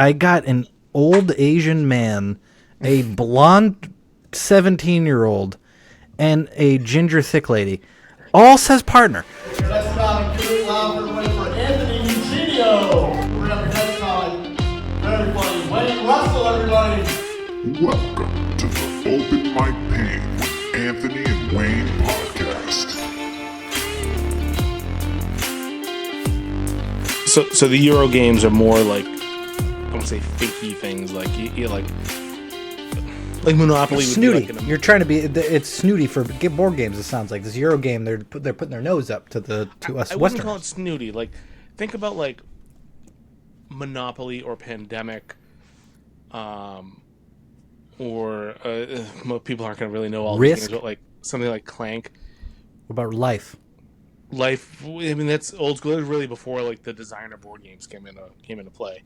I got an old Asian man, a blonde 17-year-old, and a ginger thick lady. All says partner. Next time, give it loud everybody for Anthony Eugenio. We're gonna have next time. Very funny. Wayne Russell, everybody. Welcome to the Open Mic Pain with Anthony and Wayne podcast. So the Euro games are more like, I won't say fakey things, like you like Monopoly. Snooty. Would be like You're trying to be. It's snooty for board games. It sounds like this Euro game. They're putting their nose up to us I wouldn't Westerners. call it snooty. Like, think about like Monopoly or Pandemic, or most people aren't going to really know all these Risk? games, but like something like Clank. What about Life? Life. I mean, that's old school. It was really before like the designer board games came into play.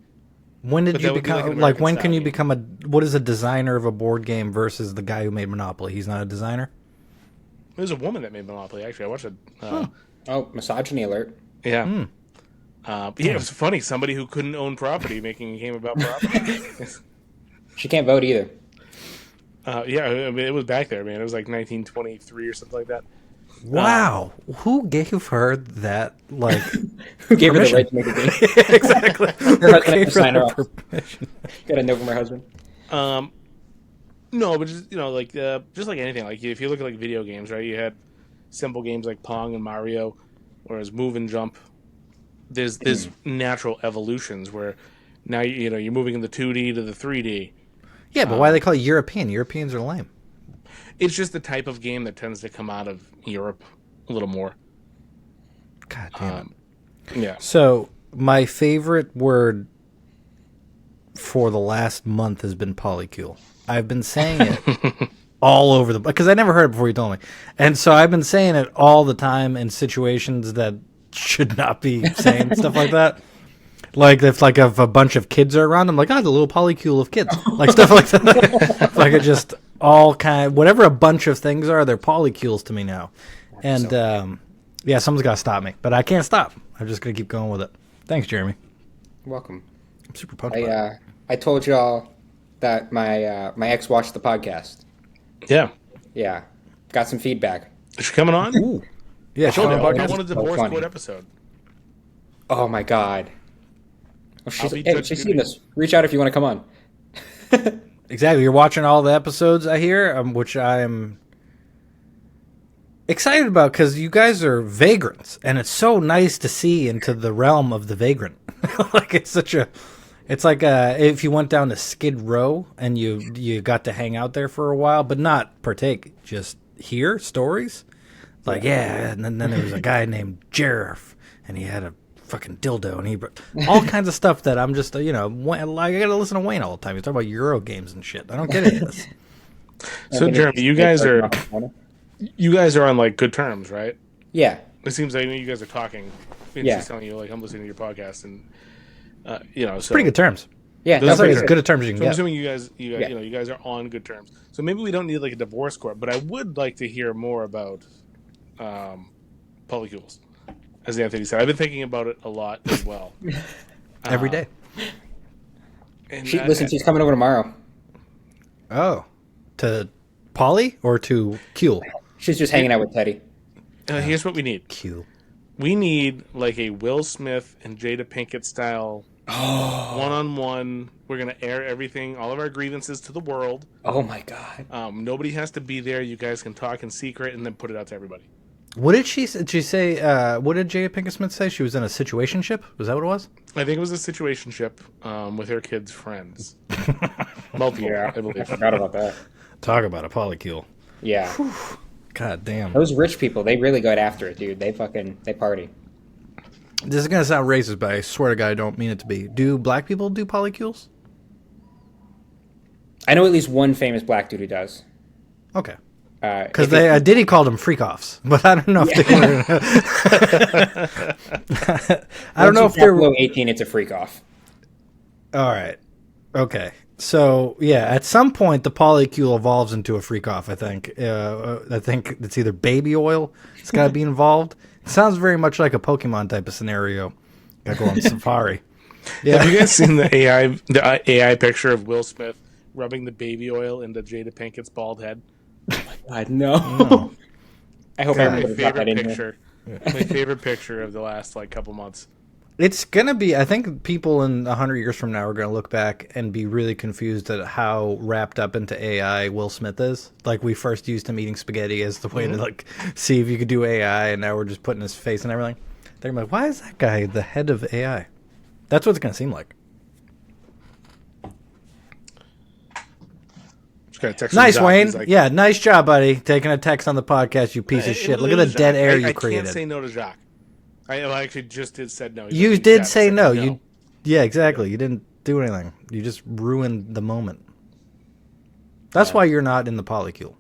When did But you that would be like become an like? When American can you style become a? What is a designer of a board game versus the guy who made Monopoly? He's not a designer. There's a woman that made Monopoly. Actually, I watched it. Oh, misogyny alert. Yeah. Yeah, it was funny. Somebody who couldn't own property making a game about property. She can't vote either. Yeah, I mean, it was back there, man. It was like 1923 or something like that. Wow, who gave her that? Like, Who gave her the permission? right to make a game? exactly. Her husband had Gave to sign her her off. permission. Got a note from her husband. No, but just like just like anything. Like if you look at like video games, right? You had simple games like Pong and Mario, whereas Move and Jump. There's natural evolutions where now you're moving in the 2D to the 3D. Yeah, but why do they call it European? Europeans are lame. It's just the type of game that tends to come out of Europe a little more. God damn it. Yeah. So my favorite word for the last month has been polycule. I've been saying it all over the because I never heard it before you told me, and so I've been saying it all the time in situations that should not be saying stuff like that. Like if a bunch of kids are around, I'm like, the little polycule of kids, like stuff like that. Like it just all whatever a bunch of things are, they're polycules to me now. And yeah, someone's got to stop me, but I can't stop. I'm just gonna keep going with it. Thanks, Jeremy. Welcome. I'm super pumped. About it. I told y'all that my ex watched the podcast. Yeah. Yeah, got some feedback. Is she coming on? Ooh. Yeah, I told you, I that's want a so divorce funny. court episode. Oh my god. Well, I'll be hey, Judge she's Judy. seen this. Reach out if you want to come on. Exactly. You're watching all the episodes, I hear, which I am excited about because you guys are vagrants, and it's so nice to see into the realm of the vagrant. Like it's like if you went down to Skid Row and you got to hang out there for a while, but not partake, just hear stories. Like and then there was a guy named Jerif, and he had a fucking dildo, and he all kinds of stuff that I'm just like I gotta listen to Wayne all the time. He's talking about Euro games and shit. I don't get any of this. So Jeremy, you guys are on like good terms, right? Yeah. It seems like you guys are talking. And Yeah. she's telling you like I'm listening to your podcast, and so Pretty good terms. Yeah. Those That's are like good as good a terms as you So can I'm get. assuming you guys Yeah. you guys are on good terms. So maybe we don't need like a divorce court, but I would like to hear more about polycules, as Anthony said. I've been thinking about it a lot as well. Every day. And Listen, she's coming over tomorrow. Oh, to Polly or to Kuel? She's just hanging out with Teddy. here's what we need. Kuel. We need like a Will Smith and Jada Pinkett style one-on-one. We're going to air everything, all of our grievances to the world. Oh my god. Nobody has to be there. You guys can talk in secret and then put it out to everybody. What did she say? Did she say? What did Jada Pinkett Smith say? She was in a situationship. Was that what it was? I think it was a situationship with her kids' friends. Multiple, I I believe. forgot about that. Talk about a polycule. Yeah. God damn. Those rich people, they really go after it, dude. They party. This is gonna sound racist, but I swear to God, I don't mean it to be. Do black people do polycules? I know at least one famous black dude who does. Okay. Because Because Diddy called them freak offs, but I don't know if they were. I don't know if they're. below 18, it's a freak off. All right. Okay. So yeah, at some point the polycule evolves into a freak off. I think it's either baby oil. It's got to be involved. It sounds very much like a Pokemon type of scenario. Got to go on safari. Yeah. Have you guys seen the AI picture of Will Smith rubbing the baby oil into Jada Pinkett's bald head? God, no. I hope God. I My remember to drop that favorite in here. picture. My favorite picture of the last couple months. It's gonna be. I think people in 100 years from now are gonna look back and be really confused at how wrapped up into AI Will Smith is. Like we first used him eating spaghetti as the way to see if you could do AI, and now we're just putting his face and everything. They're gonna be like, why is that guy the head of AI? That's what it's gonna seem like. Just got a text from Nice, Doc. Wayne. He's like, Yeah, nice job, buddy. Taking a text on the podcast, you piece of shit. Look at the dead air you I created. can't say no to Jacques. I actually just said no. He's You like, did "Chat," I say said no. Yeah, exactly. You didn't do anything. You just ruined the moment. That's why you're not in the polycule.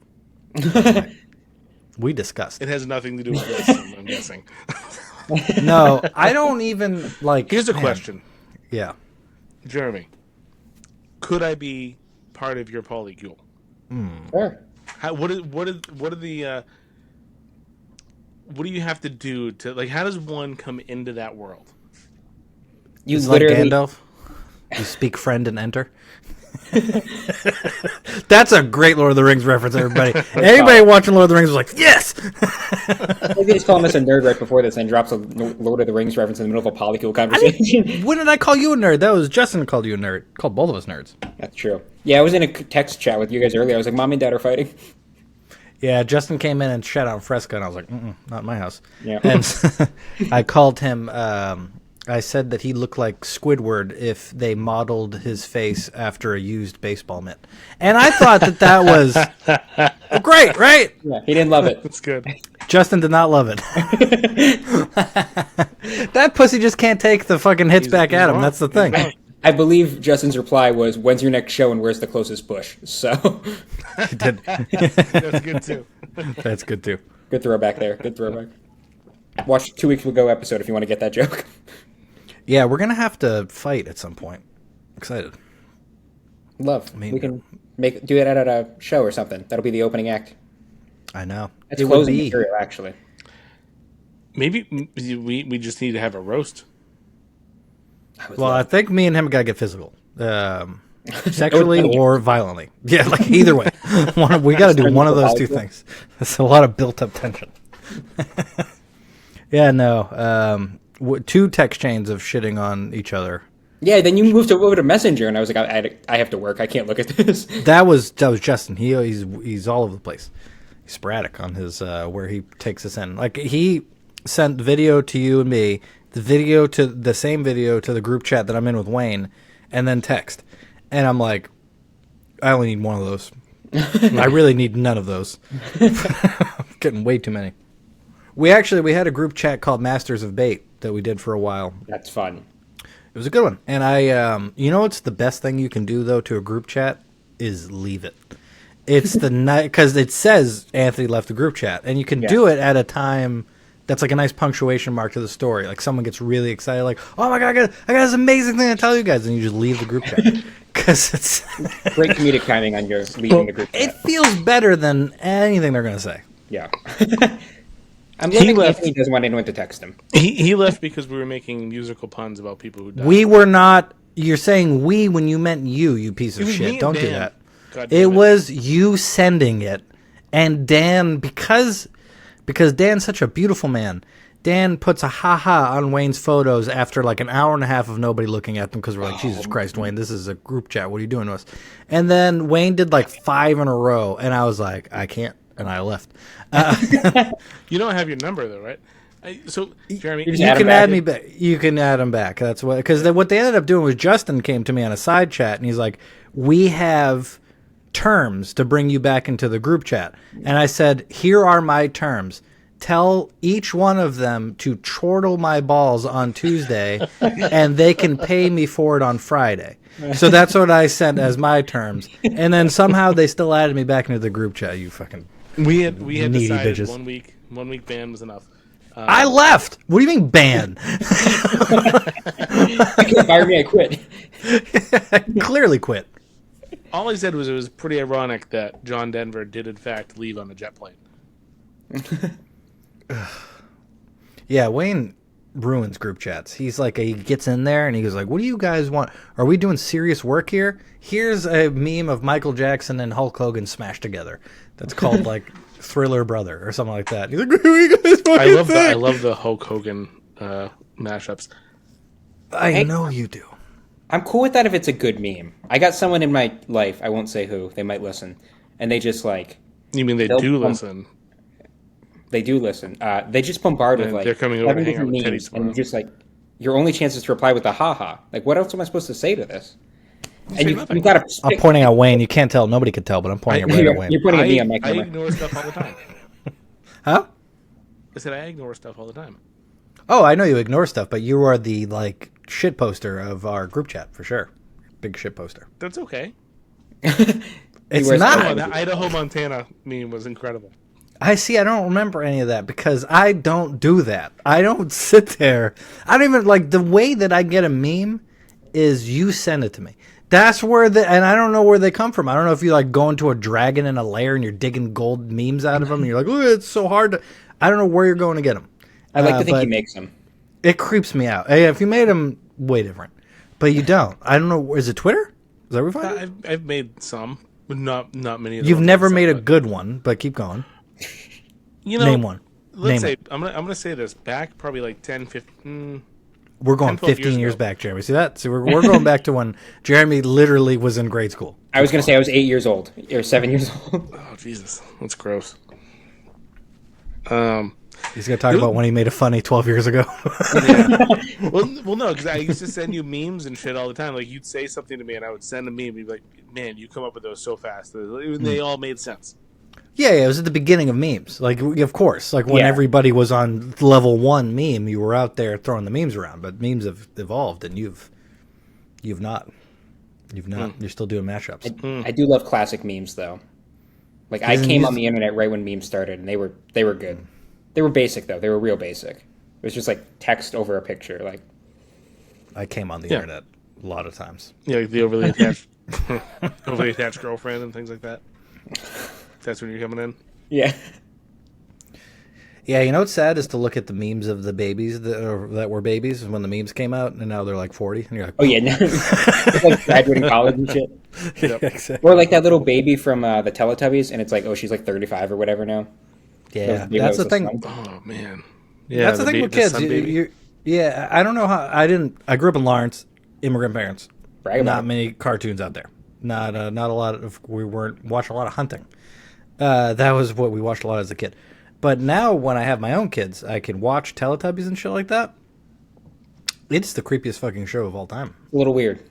We discussed. It has nothing to do with this, I'm guessing. No, I don't even like. Here's a man. question, Yeah. Jeremy. Could I be part of your polycule? Sure. What do you have to do to how does one come into that world? You It's like literally. Gandalf. You speak friend and enter. That's a great Lord of the Rings reference, everybody. Anybody watching Lord of the Rings was like, yes! Maybe he's calling us a nerd right before this and drops a Lord of the Rings reference in the middle of a polycule conversation. When did I call you a nerd? That was Justin who called you a nerd. Called both of us nerds. That's true. Yeah, I was in a text chat with you guys earlier. I was like, Mom and Dad are fighting. Yeah, Justin came in and shut out Fresca, and I was like, not in my house. Yeah. And I called him, I said that he looked like Squidward if they modeled his face after a used baseball mitt. And I thought that was great, right? Yeah, he didn't love it. That's good. Justin did not love it. That pussy just can't take the fucking hits back he's at him. wrong. That's the He's thing. wrong. I believe Justin's reply was, "When's your next show and where's the closest bush?" So, He did. That's good too. That's good, too. good throwback there. Good throwback. Watch 2 weeks ago episode if you want to get that joke. Yeah, we're going to have to fight at some point. Excited. Love. mean- We can do it at a show or something. That'll be the opening act. I know. That's It would closing be. material, actually. Maybe we just need to have a roast. Well, I think me and him got to get physical. Sexually or violently. Yeah, like either way. We got to do one of those two things. That's a lot of built-up tension. Yeah, no. 2 text chains of shitting on each other. Yeah, then you moved over to Messenger, and I was like, I have to work. I can't look at this. That was Justin. He's all over the place. He's sporadic on his where he takes us in. Like he sent video to you and me, the same video to the group chat that I'm in with Wayne, and then text. And I'm like, I only need one of those. I really need none of those. I'm getting way too many. We had a group chat called Masters of Bait that we did for a while. That's fun. It was a good one. And I, what's the best thing you can do though to a group chat is leave it. It's the night because it says Anthony left the group chat, and you can do it at a time that's like a nice punctuation mark to the story. Like someone gets really excited, like, "Oh my god, I got this amazing thing to tell you guys," and you just leave the group chat because it's Great comedic timing on your leaving the group chat. it feels better than anything they're gonna say. Yeah. I'm loving left. Anthony doesn't want anyone to text him. He left because we were making musical puns about people who died. We were not. You're saying we when you meant you piece of was me shit. and Don't do Dan. that. God damn It was you sending it, and Dan because Dan's such a beautiful man. Dan puts a haha on Wayne's photos after like an hour and a half of nobody looking at them because we're like, Jesus Christ, Wayne, this is a group chat. What are you doing to us? And then Wayne did like 5 in a row, and I was like, I can't, and I left. You don't have your number though, right? So Jeremy, just You add can him back. add me back. You can add him back. That's what because what they ended up doing was Justin came to me on a side chat, and he's like, we have terms to bring you back into the group chat. And I said, here are my terms. Tell each one of them to chortle my balls on Tuesday, and they can pay me for it on Friday. So that's what I sent as my terms. And then somehow they still added me back into the group chat. You fucking... we had Needy decided bitches. 1 week ban was enough. I left! What do you mean ban? You can't fire me, I quit. Clearly quit. All I said was it was pretty ironic that John Denver did in fact leave on the jet plane. Yeah, Wayne ruins group chats. He's like, he gets in there and he goes like, "What do you guys want? Are we doing serious work here? Here's a meme of Michael Jackson and Hulk Hogan smashed together. That's called like Thriller Brother or something like that." He's like, "What do you guys fucking think?" I love the Hulk Hogan mashups. I know you do. I'm cool with that if it's a good meme. I got someone in my life, I won't say who, they might listen, and they just like... You mean they do listen? They do listen. They just bombard with like they're coming over to hang out with Teddy memes, and tomorrow. just like your only chance is to reply with a haha. Like, what else am I supposed to say to this? And you got to. I'm pointing at Wayne. You can't tell. Nobody can tell, but I'm pointing right at Wayne. You're pointing at me on my I camera. ignore stuff all the time. Huh? I said I ignore stuff all the time. Oh, I know you ignore stuff, but you are the like shit poster of our group chat for sure. Big shit poster. That's okay. It's wears not. Oh, that Idaho, Montana meme was incredible. I see. I don't remember any of that because I don't do that. I don't sit there. I don't even like the way that I get a meme is you send it to me. That's where and I don't know where they come from. I don't know if you like go into a dragon in a lair and you're digging gold memes out of them and you're like, "Oh, it's so hard to." I don't know where you're going to get them. I like to think he but makes them. It creeps me out. Hey, if you made them, way different. But you don't. I don't know. Is it Twitter? Is that where we find it? I've made some, but not many. Of the You've ones never I made saw, a but- good one, but keep going. You know, Name one. Let's Name say I'm gonna say this back probably like 10, 15. We're going 10, 12 15 years ago. back, Jeremy. See that? See, we're going back to when Jeremy literally was in grade school. I was going to say I was 8 years old or 7 years old. Oh Jesus, that's gross. He's going to talk about when he made a funny 12 years ago. Well, no, because I used to send you memes and shit all the time. Like you'd say something to me, and I would send a meme. You'd be like, "Man, you come up with those so fast." They all made sense. Yeah, it was at the beginning of memes. Like, of course, like when Yeah. everybody was on level 1 meme, you were out there throwing the memes around. But memes have evolved, and you've not. You've not. You're still doing mashups. I do love classic memes though. Like I Isn't came these- on the internet right when memes started, and they were good. They were basic though. They were real basic. It was just like text over a picture. Like I came on the Yeah. internet a lot of times. Yeah, like the overly attached girlfriend and things like that. That's when you're coming in. yeah. Yeah, you know what's sad is to look at the memes of the babies that were babies when the memes came out, and now they're like 40, and you're like, Oh yeah. No. It's like graduating college and shit. Yep. exactly. Or like that little baby from the Teletubbies, and it's like, oh, she's like 35 or whatever now. Yeah, Those that's the videos thing. of Oh man. Yeah, That's the thing with kids. Yeah, I don't know how. I grew up in Lawrence, immigrant parents. Brag about Not it. many cartoons out there. Not a lot of. We weren't watching a lot of hunting. That was what we watched a lot as a kid. But now when I have my own kids, I can watch Teletubbies and shit like that. It's the creepiest fucking show of all time. A little weird.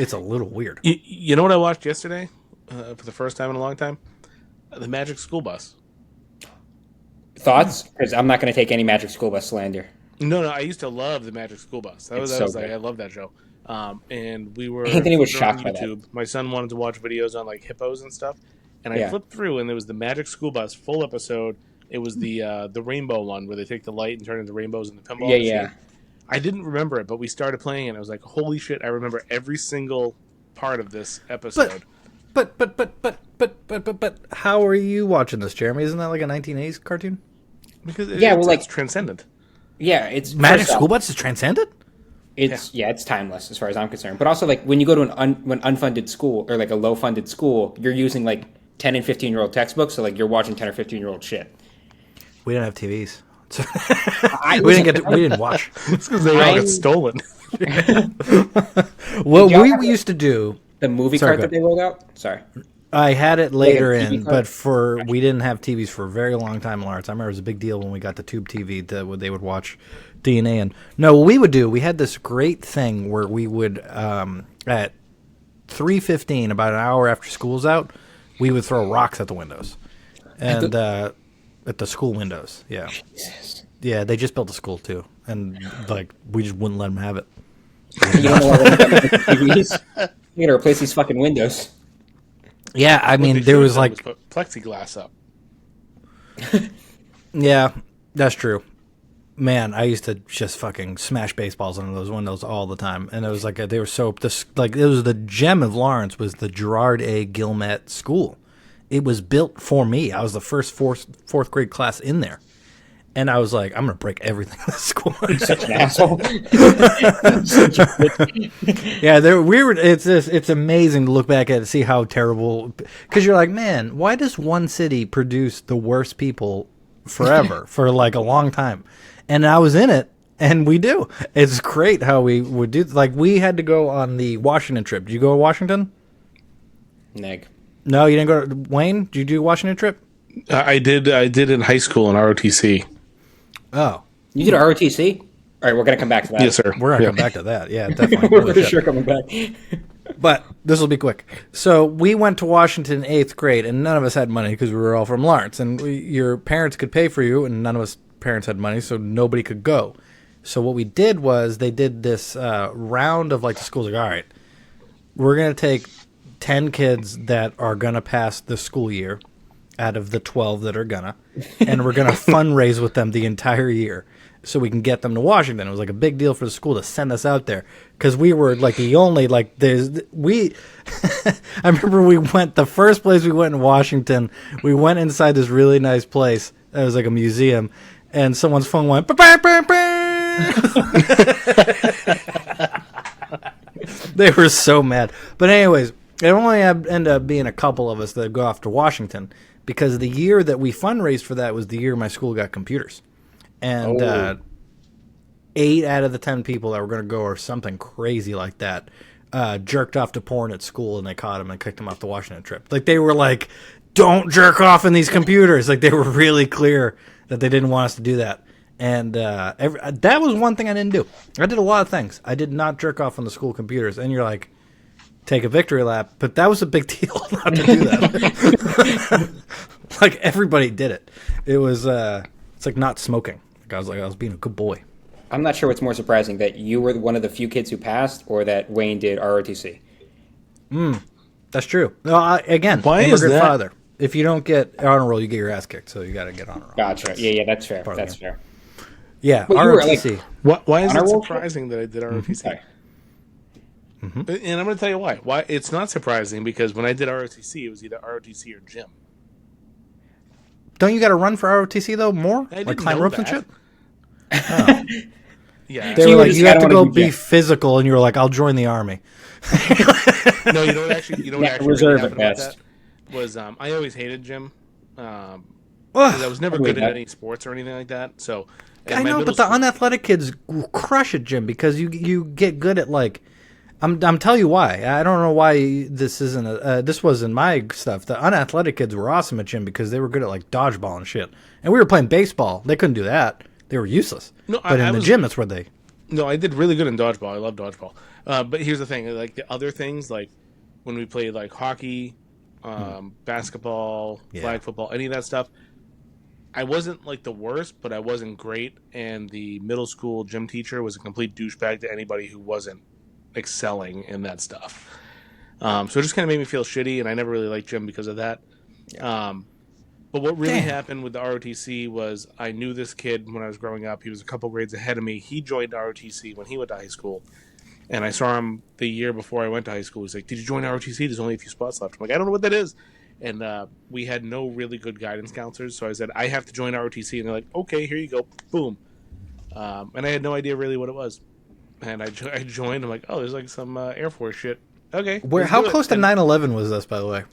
It's a little weird. You know what I watched yesterday for the first time in a long time? The Magic School Bus. Thoughts? Because I'm not going to take any Magic School Bus slander. No, I used to love the Magic School Bus. That It's was so like good. I love that show. And we were Anthony was flipping shocked by that. YouTube. My son wanted to watch videos on like hippos and stuff, and I Yeah. flipped through, and there was the Magic School Bus full episode. It was the rainbow one where they take the light and turn it into rainbows in the pinball. Yeah, machine. yeah. I didn't remember it, but we started playing it. And I was like, "Holy shit!" I remember every single part of this episode. But how are you watching this, Jeremy? Isn't that like a 1980s cartoon? Because Yeah, well, it's like- transcendent. Yeah, it's Magic first off, School Bus is transcendent? It's it's timeless as far as I'm concerned. But also, like when you go to an unfunded school or like a low funded school, you're using like 10 and 15-year-old textbooks, so like you're watching 10 or 15-year-old shit. We didn't have TVs. We We didn't watch. It's because they all I- got stolen. What y'all we have used to do, the movie Sorry, cart go that they rolled out. Sorry. I had it later TV in, card? but we didn't have TVs for a very long time in Lawrence. I remember it was a big deal when we got the tube TV that they would watch DNA. And no, what we would do, we had this great thing where we would at 3:15, about an hour after school's out, we would throw rocks at the windows and at the school windows. Yeah, yeah, they just built a school too, and like we just wouldn't let them have it. You don't know why we're looking at TVs. You gotta replace these fucking windows. Yeah, I What mean they there should've was done like put plexiglass up. Yeah, that's true. Man, I used to just fucking smash baseballs into those windows all the time, and it was like they were so like it was the gem of Lawrence was the Gerard A. Gilmet School. It was built for me. I was the first fourth grade class in there, And I was like, I'm gonna break everything in this school. Such an asshole. Yeah, it's amazing to look back at it and see how terrible. Because you're like, man, why does one city produce the worst people forever for like a long time? And I was in it, and we do. It's great how we would do. Like we had to go on the Washington trip. Did you go to Washington? Neg. No, you didn't go to Wayne. Did you do a Washington trip? I did in high school in ROTC. Oh, You did ROTC? All right, we're gonna come back to that. Yes, sir. we're gonna Yeah. come back to that. Yeah, definitely. We're Holy for shit. sure coming back. But this will be quick. So we went to Washington in 8th grade, and none of us had money because we were all from Lawrence. And your parents could pay for you, and none of us parents had money, so nobody could go. So what we did was they did this round of like the schools. Like, all right, we're going to take 10 kids that are going to pass the school year out of the 12 that are gonna, and we're going to fundraise with them the entire year so we can get them to Washington. It was like a big deal for the school to send us out there because we were like the only like I remember we went the first place we went in Washington. We went inside this really nice place. It was like a museum, and someone's phone went. They were so mad. But anyways, it only ended up being a couple of us that go off to Washington because the year that we fundraised for that was the year my school got computers. And 8 out of the 10 people that were going to go or something crazy like that jerked off to porn at school, and they caught him and kicked him off the Washington trip. Like they were like, don't jerk off in these computers. Like they were really clear that they didn't want us to do that. And that was one thing I didn't do. I did a lot of things. I did not jerk off on the school computers. And you're like, take a victory lap. But that was a big deal not to do that. Like everybody did it. It was it's like not smoking. I was being a good boy. I'm not sure what's more surprising, that you were one of the few kids who passed, or that Wayne did ROTC. That's true. No, again, Why is immigrant that? father. If you don't get honor roll, you get your ass kicked. So you got to get honor roll. Gotcha. Yeah, that's fair. part of That's the fair. Yeah, But you were, ROTC. Why is Honor it roll? surprising that I did ROTC? Sorry. And I'm going to tell you why. Why it's not surprising, because when I did ROTC, it was either ROTC or gym. Don't you got to run for ROTC though? More I like didn't climb know ropes and that. shit. Yeah. They So were you were like, just you have kinda to go wanna be be Jeff. physical, and you were like, I'll join the army. No, you know what actually Yeah, really reserve happened at about best. that was I always hated gym. Ugh. 'Cause I was never Probably good not. at any sports or anything like that. So in I my know, middle but the school- unathletic kids crush it, Jim, because you get good at like. I'm telling you why. I don't know why this isn't. This wasn't my stuff. The unathletic kids were awesome at gym because they were good at like dodgeball and shit. And we were playing baseball. They couldn't do that. They were useless. No, but I in the was- gym, that's where they. No, I did really good in dodgeball. I love dodgeball. But here's the thing: like the other things, like when we played like hockey, basketball, Yeah. flag football, any of that stuff, I wasn't like the worst, but I wasn't great. And the middle school gym teacher was a complete douchebag to anybody who wasn't excelling in that stuff. So it just kind of made me feel shitty, and I never really liked gym because of that. But what really happened with the ROTC was I knew this kid when I was growing up. He was a couple grades ahead of me. He joined ROTC when he went to high school. And I saw him the year before I went to high school. He's like, "Did you join ROTC? There's only a few spots left." I'm like, "I don't know what that is." And we had no really good guidance counselors. So I said, "I have to join ROTC." And they're like, "Okay, here you go." Boom. And I had no idea really what it was. And I joined. I'm like, "Oh, there's like some Air Force shit." Okay. let's How do it. close to And 9/11 was this, by the way?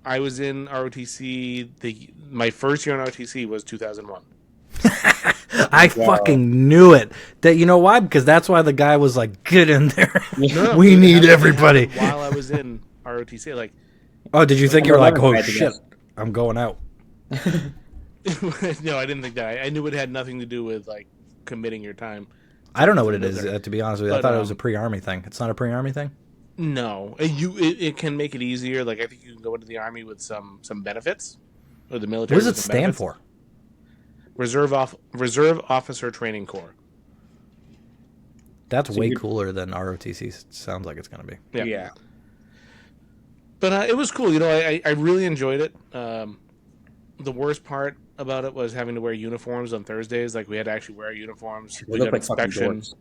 I was in ROTC. My first year in ROTC was 2001. I fucking knew it. That you know why? Because that's why the guy was like, "Get in there. No, We it need happened everybody." While I was in ROTC, like, Oh, did you think you were like, "Oh I had to shit, guess. I'm going out"? no, I didn't think that. I knew it had nothing to do with like committing your time. I don't know what it is. To be honest with you, I But, thought it was a pre-army thing. It's not a pre-army thing. No, it can make it easier. Like, I think you can go into the army with some benefits, or the military. What does it with some stand benefits. for? Reserve Officer Training Corps. That's way you're- cooler than ROTC sounds like it's going to be. Yeah. Yeah. But it was cool. You know, I really enjoyed it. The worst part about it was having to wear uniforms on Thursdays. Like, we had to actually wear uniforms. We look like fucking dorks.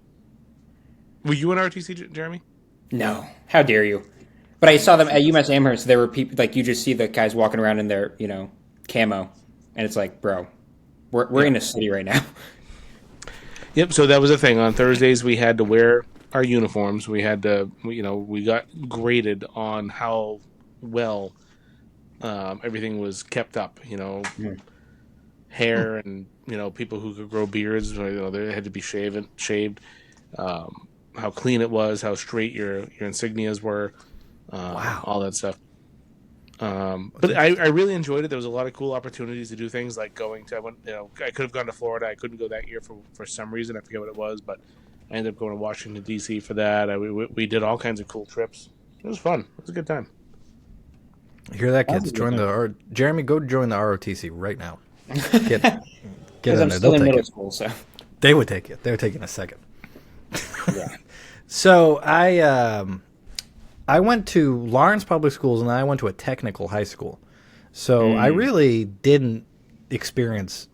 Were you in ROTC, Jeremy? No. How dare you? But I saw them at UMass Amherst. There were people, like, you just see the guys walking around in their, camo. And it's like, bro, We're in a city right now. Yep. So that was the thing. On Thursdays, we had to wear our uniforms. We had to, we got graded on how well everything was kept up. Hair and people who could grow beards. They had to be shaved. How clean it was, how straight your insignias were, Wow. all that stuff. But I really enjoyed it. There was a lot of cool opportunities to do things like I could have gone to Florida. I couldn't go that year for some reason. I forget what it was, but I ended up going to Washington D.C. for that. We did all kinds of cool trips. It was fun. It was a good time. You hear that, kids? Jeremy, go join the ROTC right now. Get Because in I'm there. still They'll in take middle it. school, so They would take it. They would take it in a second. yeah. So I went to Lawrence Public Schools, and then I went to a technical high school. So I really didn't experience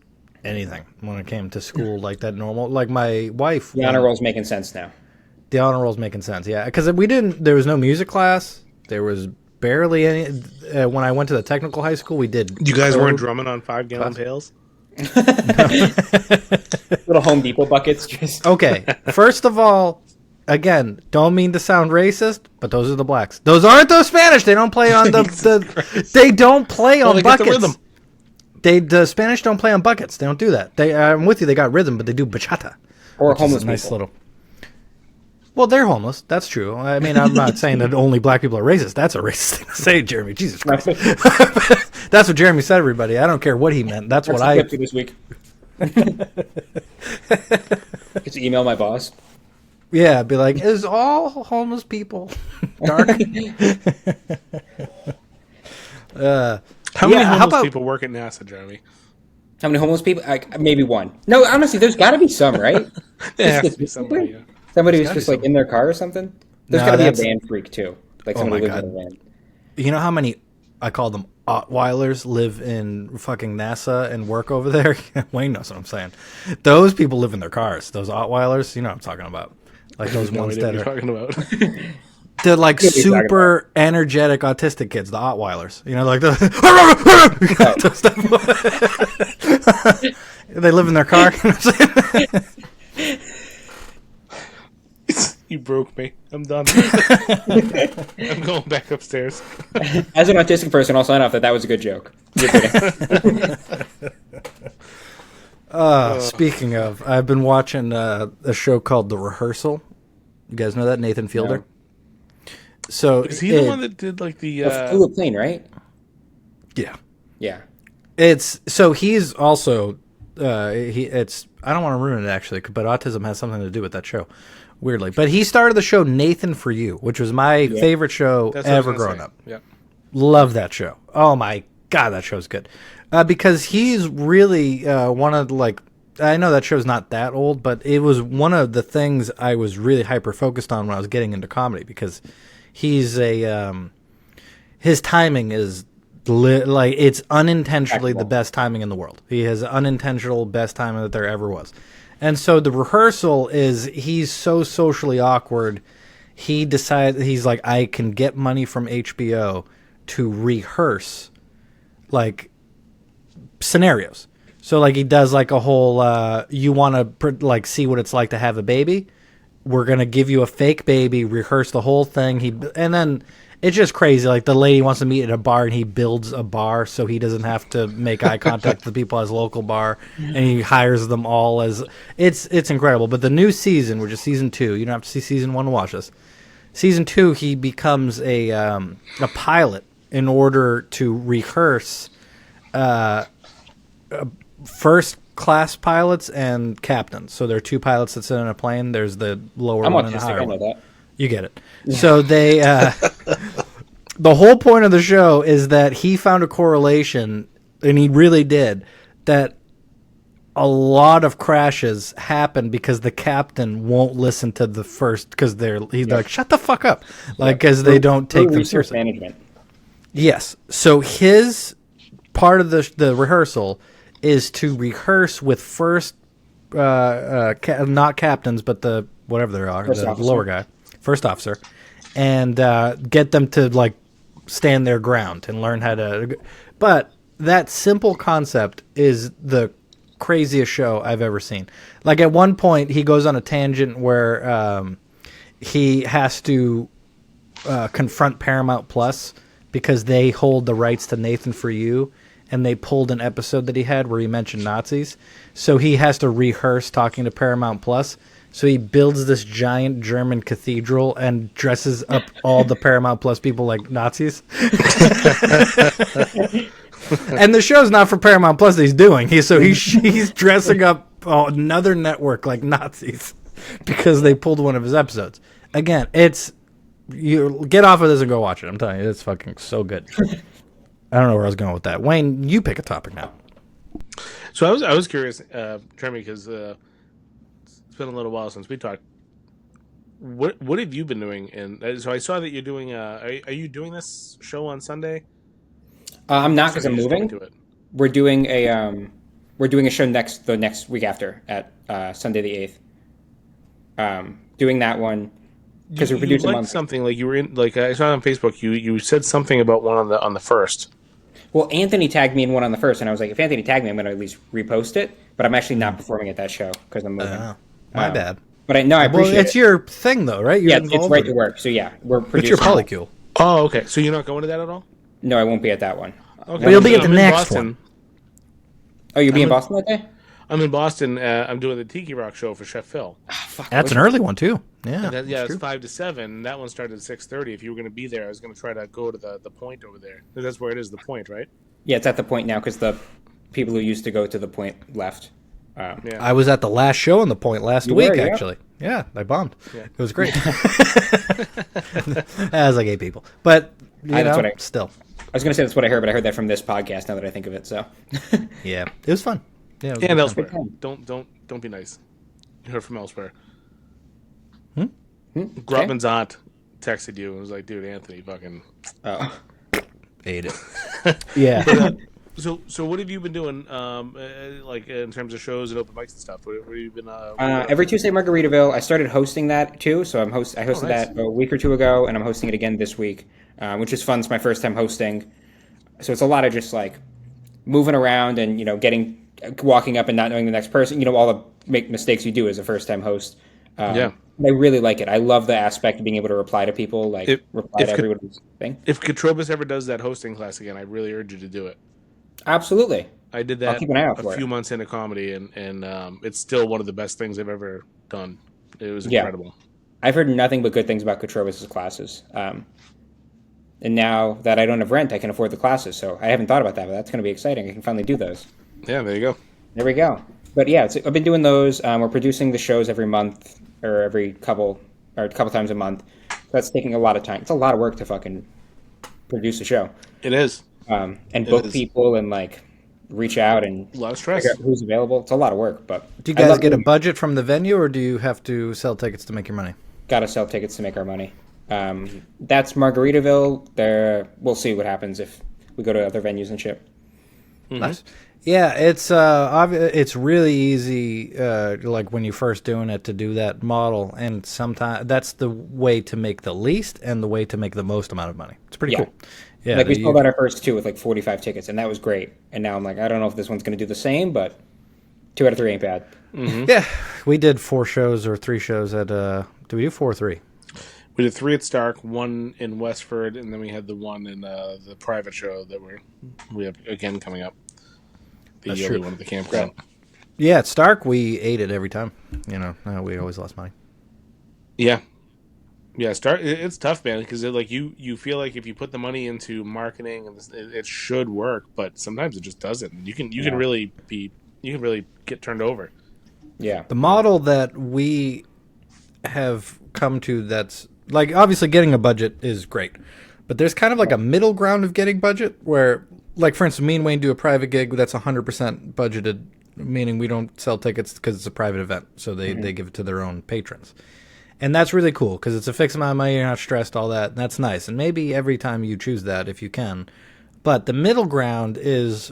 anything when it came to school like that normal. Like my wife. The honor roll's making sense now. The honor roll's making sense, yeah. Because there was no music class. There was barely any. When I went to the technical high school, we did. You guys code. weren't drumming on 5-gallon pails? Little Home Depot buckets. Just Okay, first of all, again, don't mean to sound racist, but those are the blacks. Those aren't those Spanish. They don't play on They don't play on they get the buckets. rhythm. The Spanish don't play on buckets. They don't do that. I'm with you. They got rhythm, but they do bachata. or which is homeless a nice people. little. Well, they're homeless. That's true. I mean, I'm not saying that only black people are racist. That's a racist thing to say, Jeremy. Jesus Christ. That's what Jeremy said, everybody. I don't care what he meant. That's what What's the I. tip for this week? Just email my boss. Yeah, be like, is all homeless people dark? How many Yeah, homeless how about- people work at NASA, Jeremy? How many homeless people? Maybe one. No, honestly, there's got to be some, right? There has Just to be somebody. Yeah. Somebody who's gotta just be like in their car or something. There's No, got to be a that's- van freak too, like Oh somebody my who lives in a God. van. You know how many, I call them Ottweilers, live in fucking NASA and work over there? Wayne knows what I'm saying. Those people live in their cars. Those Ottweilers, you know what I'm talking about. Like those No ones idea that what are, you're talking about. they're like what you're talking super energetic autistic kids, the Ottweilers. You know, like the, they live in their car. You know what I'm saying? You broke me. I'm done. I'm going back upstairs. As an autistic person, I'll sign off that was a good joke. You're kidding. Speaking of, I've been watching a show called The Rehearsal. You guys know that? Nathan Fielder? No. So Is he the one that did like the? Flew a plane, right? Yeah. Yeah. He's also it's I don't want to ruin it actually, but autism has something to do with that show, weirdly. But he started the show Nathan for You, which was my favorite show That's what I was ever gonna growing say. up. Yeah. Love that show. Oh my god, that show's good. Because he's really one of I know that show's not that old, but it was one of the things I was really hyper focused on when I was getting into comedy because he's his timing is it's unintentionally the best timing in the world. He has unintentional best timing that there ever was. And so The Rehearsal is he's so socially awkward. He decides he's like, I can get money from HBO to rehearse like scenarios. So like he does like a whole you want to like see what it's like to have a baby. We're going to give you a fake baby, rehearse the whole thing. And then it's just crazy. Like the lady wants to meet at a bar and he builds a bar so he doesn't have to make eye contact with the people at his local bar, and he hires them all as it's incredible. But the new season, which is season 2, you don't have to see season 1 to watch this. Season 2, he becomes a pilot in order to rehearse first class pilots and captains. So there are 2 pilots that sit in a plane. There's the lower I'm one and the autistic. higher I know one. that. You get it. So they, the whole point of the show is that he found a correlation, and he really did, that a lot of crashes happen because the captain won't listen to the first, because he's like, shut the fuck up, like, because they don't take them Resource seriously. management. Yes. So his part of the rehearsal is to rehearse with first, not captains, but the whatever they are, First the officer. lower guy, first officer, and get them to like stand their ground and learn how to. But that simple concept is the craziest show I've ever seen. Like at one point, he goes on a tangent where he has to confront Paramount Plus because they hold the rights to Nathan For You, and they pulled an episode that he had where he mentioned Nazis. So he has to rehearse talking to Paramount Plus. So he builds this giant German cathedral and dresses up all the Paramount Plus people like Nazis. And the show's not for Paramount Plus that he's doing. He's dressing up another network like Nazis because they pulled one of his episodes. Again, you get off of this and go watch it. I'm telling you, it's fucking so good. I don't know where I was going with that. Wayne, you pick a topic now. So I was curious, Jeremy, because it's been a little while since we talked. What have you been doing? And so I saw that you're doing. Are you doing this show on Sunday? I'm not, because I'm moving. We're doing a show the next week after at Sunday the 8th. Doing that one because we're producing something like you were in. Like I saw on Facebook, you said something about one on the first. Well, Anthony tagged me in one on the first, and I was like, if Anthony tagged me, I'm going to at least repost it. But I'm actually not performing at that show because I'm moving. My bad. But I appreciate it's your thing, though, right? Yeah, it's right to work. So yeah, we're producing. It's your polycule. Oh, okay. So you're not going to that at all? No, I won't be at that one. Okay. But you'll be at the next one. Oh, you'll be in Boston that day? I'm in Boston. I'm doing the Tiki Rock show for Chef Phil. That's an early one too. Yeah, it's 5 to 7. That one started at 6:30. If you were going to be there, I was going to try to go to the Point over there. That's where it is, the Point, right? Yeah, it's at the Point now because the people who used to go to the Point left. Yeah. I was at the last show on the Point last week, actually. Yeah, I bombed. Yeah. It was great. As like 8 people, but still. I was going to say that's what I heard, but I heard that from this podcast. Now that I think of it, so yeah, it was fun. Yeah, and elsewhere. Don't be nice. You heard from elsewhere. Grubman's aunt texted you and was like, "Dude, Anthony, fucking ate it." Yeah. But, so what have you been doing? Like in terms of shows and open mics and stuff. What have you been? Every Tuesday, Margaritaville. I started hosting that too. So I hosted nice. that a week or two ago, and I'm hosting it again this week, which is fun. It's my first time hosting, so it's a lot of just like moving around and walking up and not knowing the next person. All the mistakes you do as a first time host. Yeah. I really like it. I love the aspect of being able to reply to people, reply to everyone's thing. If Katrobis ever does that hosting class again, I really urge you to do it. Absolutely. I did that I'll keep an eye out a few months into comedy, and it's still one of the best things I've ever done. It was incredible. I've heard nothing but good things about Katrobis' classes. And now that I don't have rent, I can afford the classes. So I haven't thought about that, but that's going to be exciting. I can finally do those. Yeah, there you go. There we go. But yeah, I've been doing those. We're producing the shows every month or a couple times a month. So that's taking a lot of time. It's a lot of work to fucking produce a show. It is. And book people and reach out and a lot of stress. Figure out who's available. It's a lot of work. But do you guys get a budget from the venue, or do you have to sell tickets to make your money? Got to sell tickets to make our money. That's Margaritaville. There, we'll see what happens if we go to other venues and shit. Mm-hmm. Nice. Yeah, it's really easy, like when you're first doing it, to do that model, and sometimes that's the way to make the least and the way to make the most amount of money. It's pretty cool. Yeah, we sold out our first 2 with 45 tickets, and that was great. And now I'm like, I don't know if this one's going to do the same, but 2 out of 3 ain't bad. Mm-hmm. Yeah, we did 4 shows or 3 shows at. Did we do 4 or 3? We did 3 at Stark, 1 in Westford, and then we had the one in the private show that we have again coming up. The yearly one at the campground. Yeah, at Stark we ate it every time. We always lost money. Yeah. Yeah, Stark. It's tough, man, because you feel like if you put the money into marketing, and it should work, but sometimes it just doesn't. You can really get turned over. Yeah. The model that we have come to, that's obviously getting a budget is great, but there's kind of a middle ground of getting budget where, for instance, me and Wayne do a private gig that's 100% budgeted, meaning we don't sell tickets because it's a private event, so they give it to their own patrons. And that's really cool because it's a fixed amount of money, you're not stressed, all that, and that's nice. And maybe every time you choose that if you can. But the middle ground is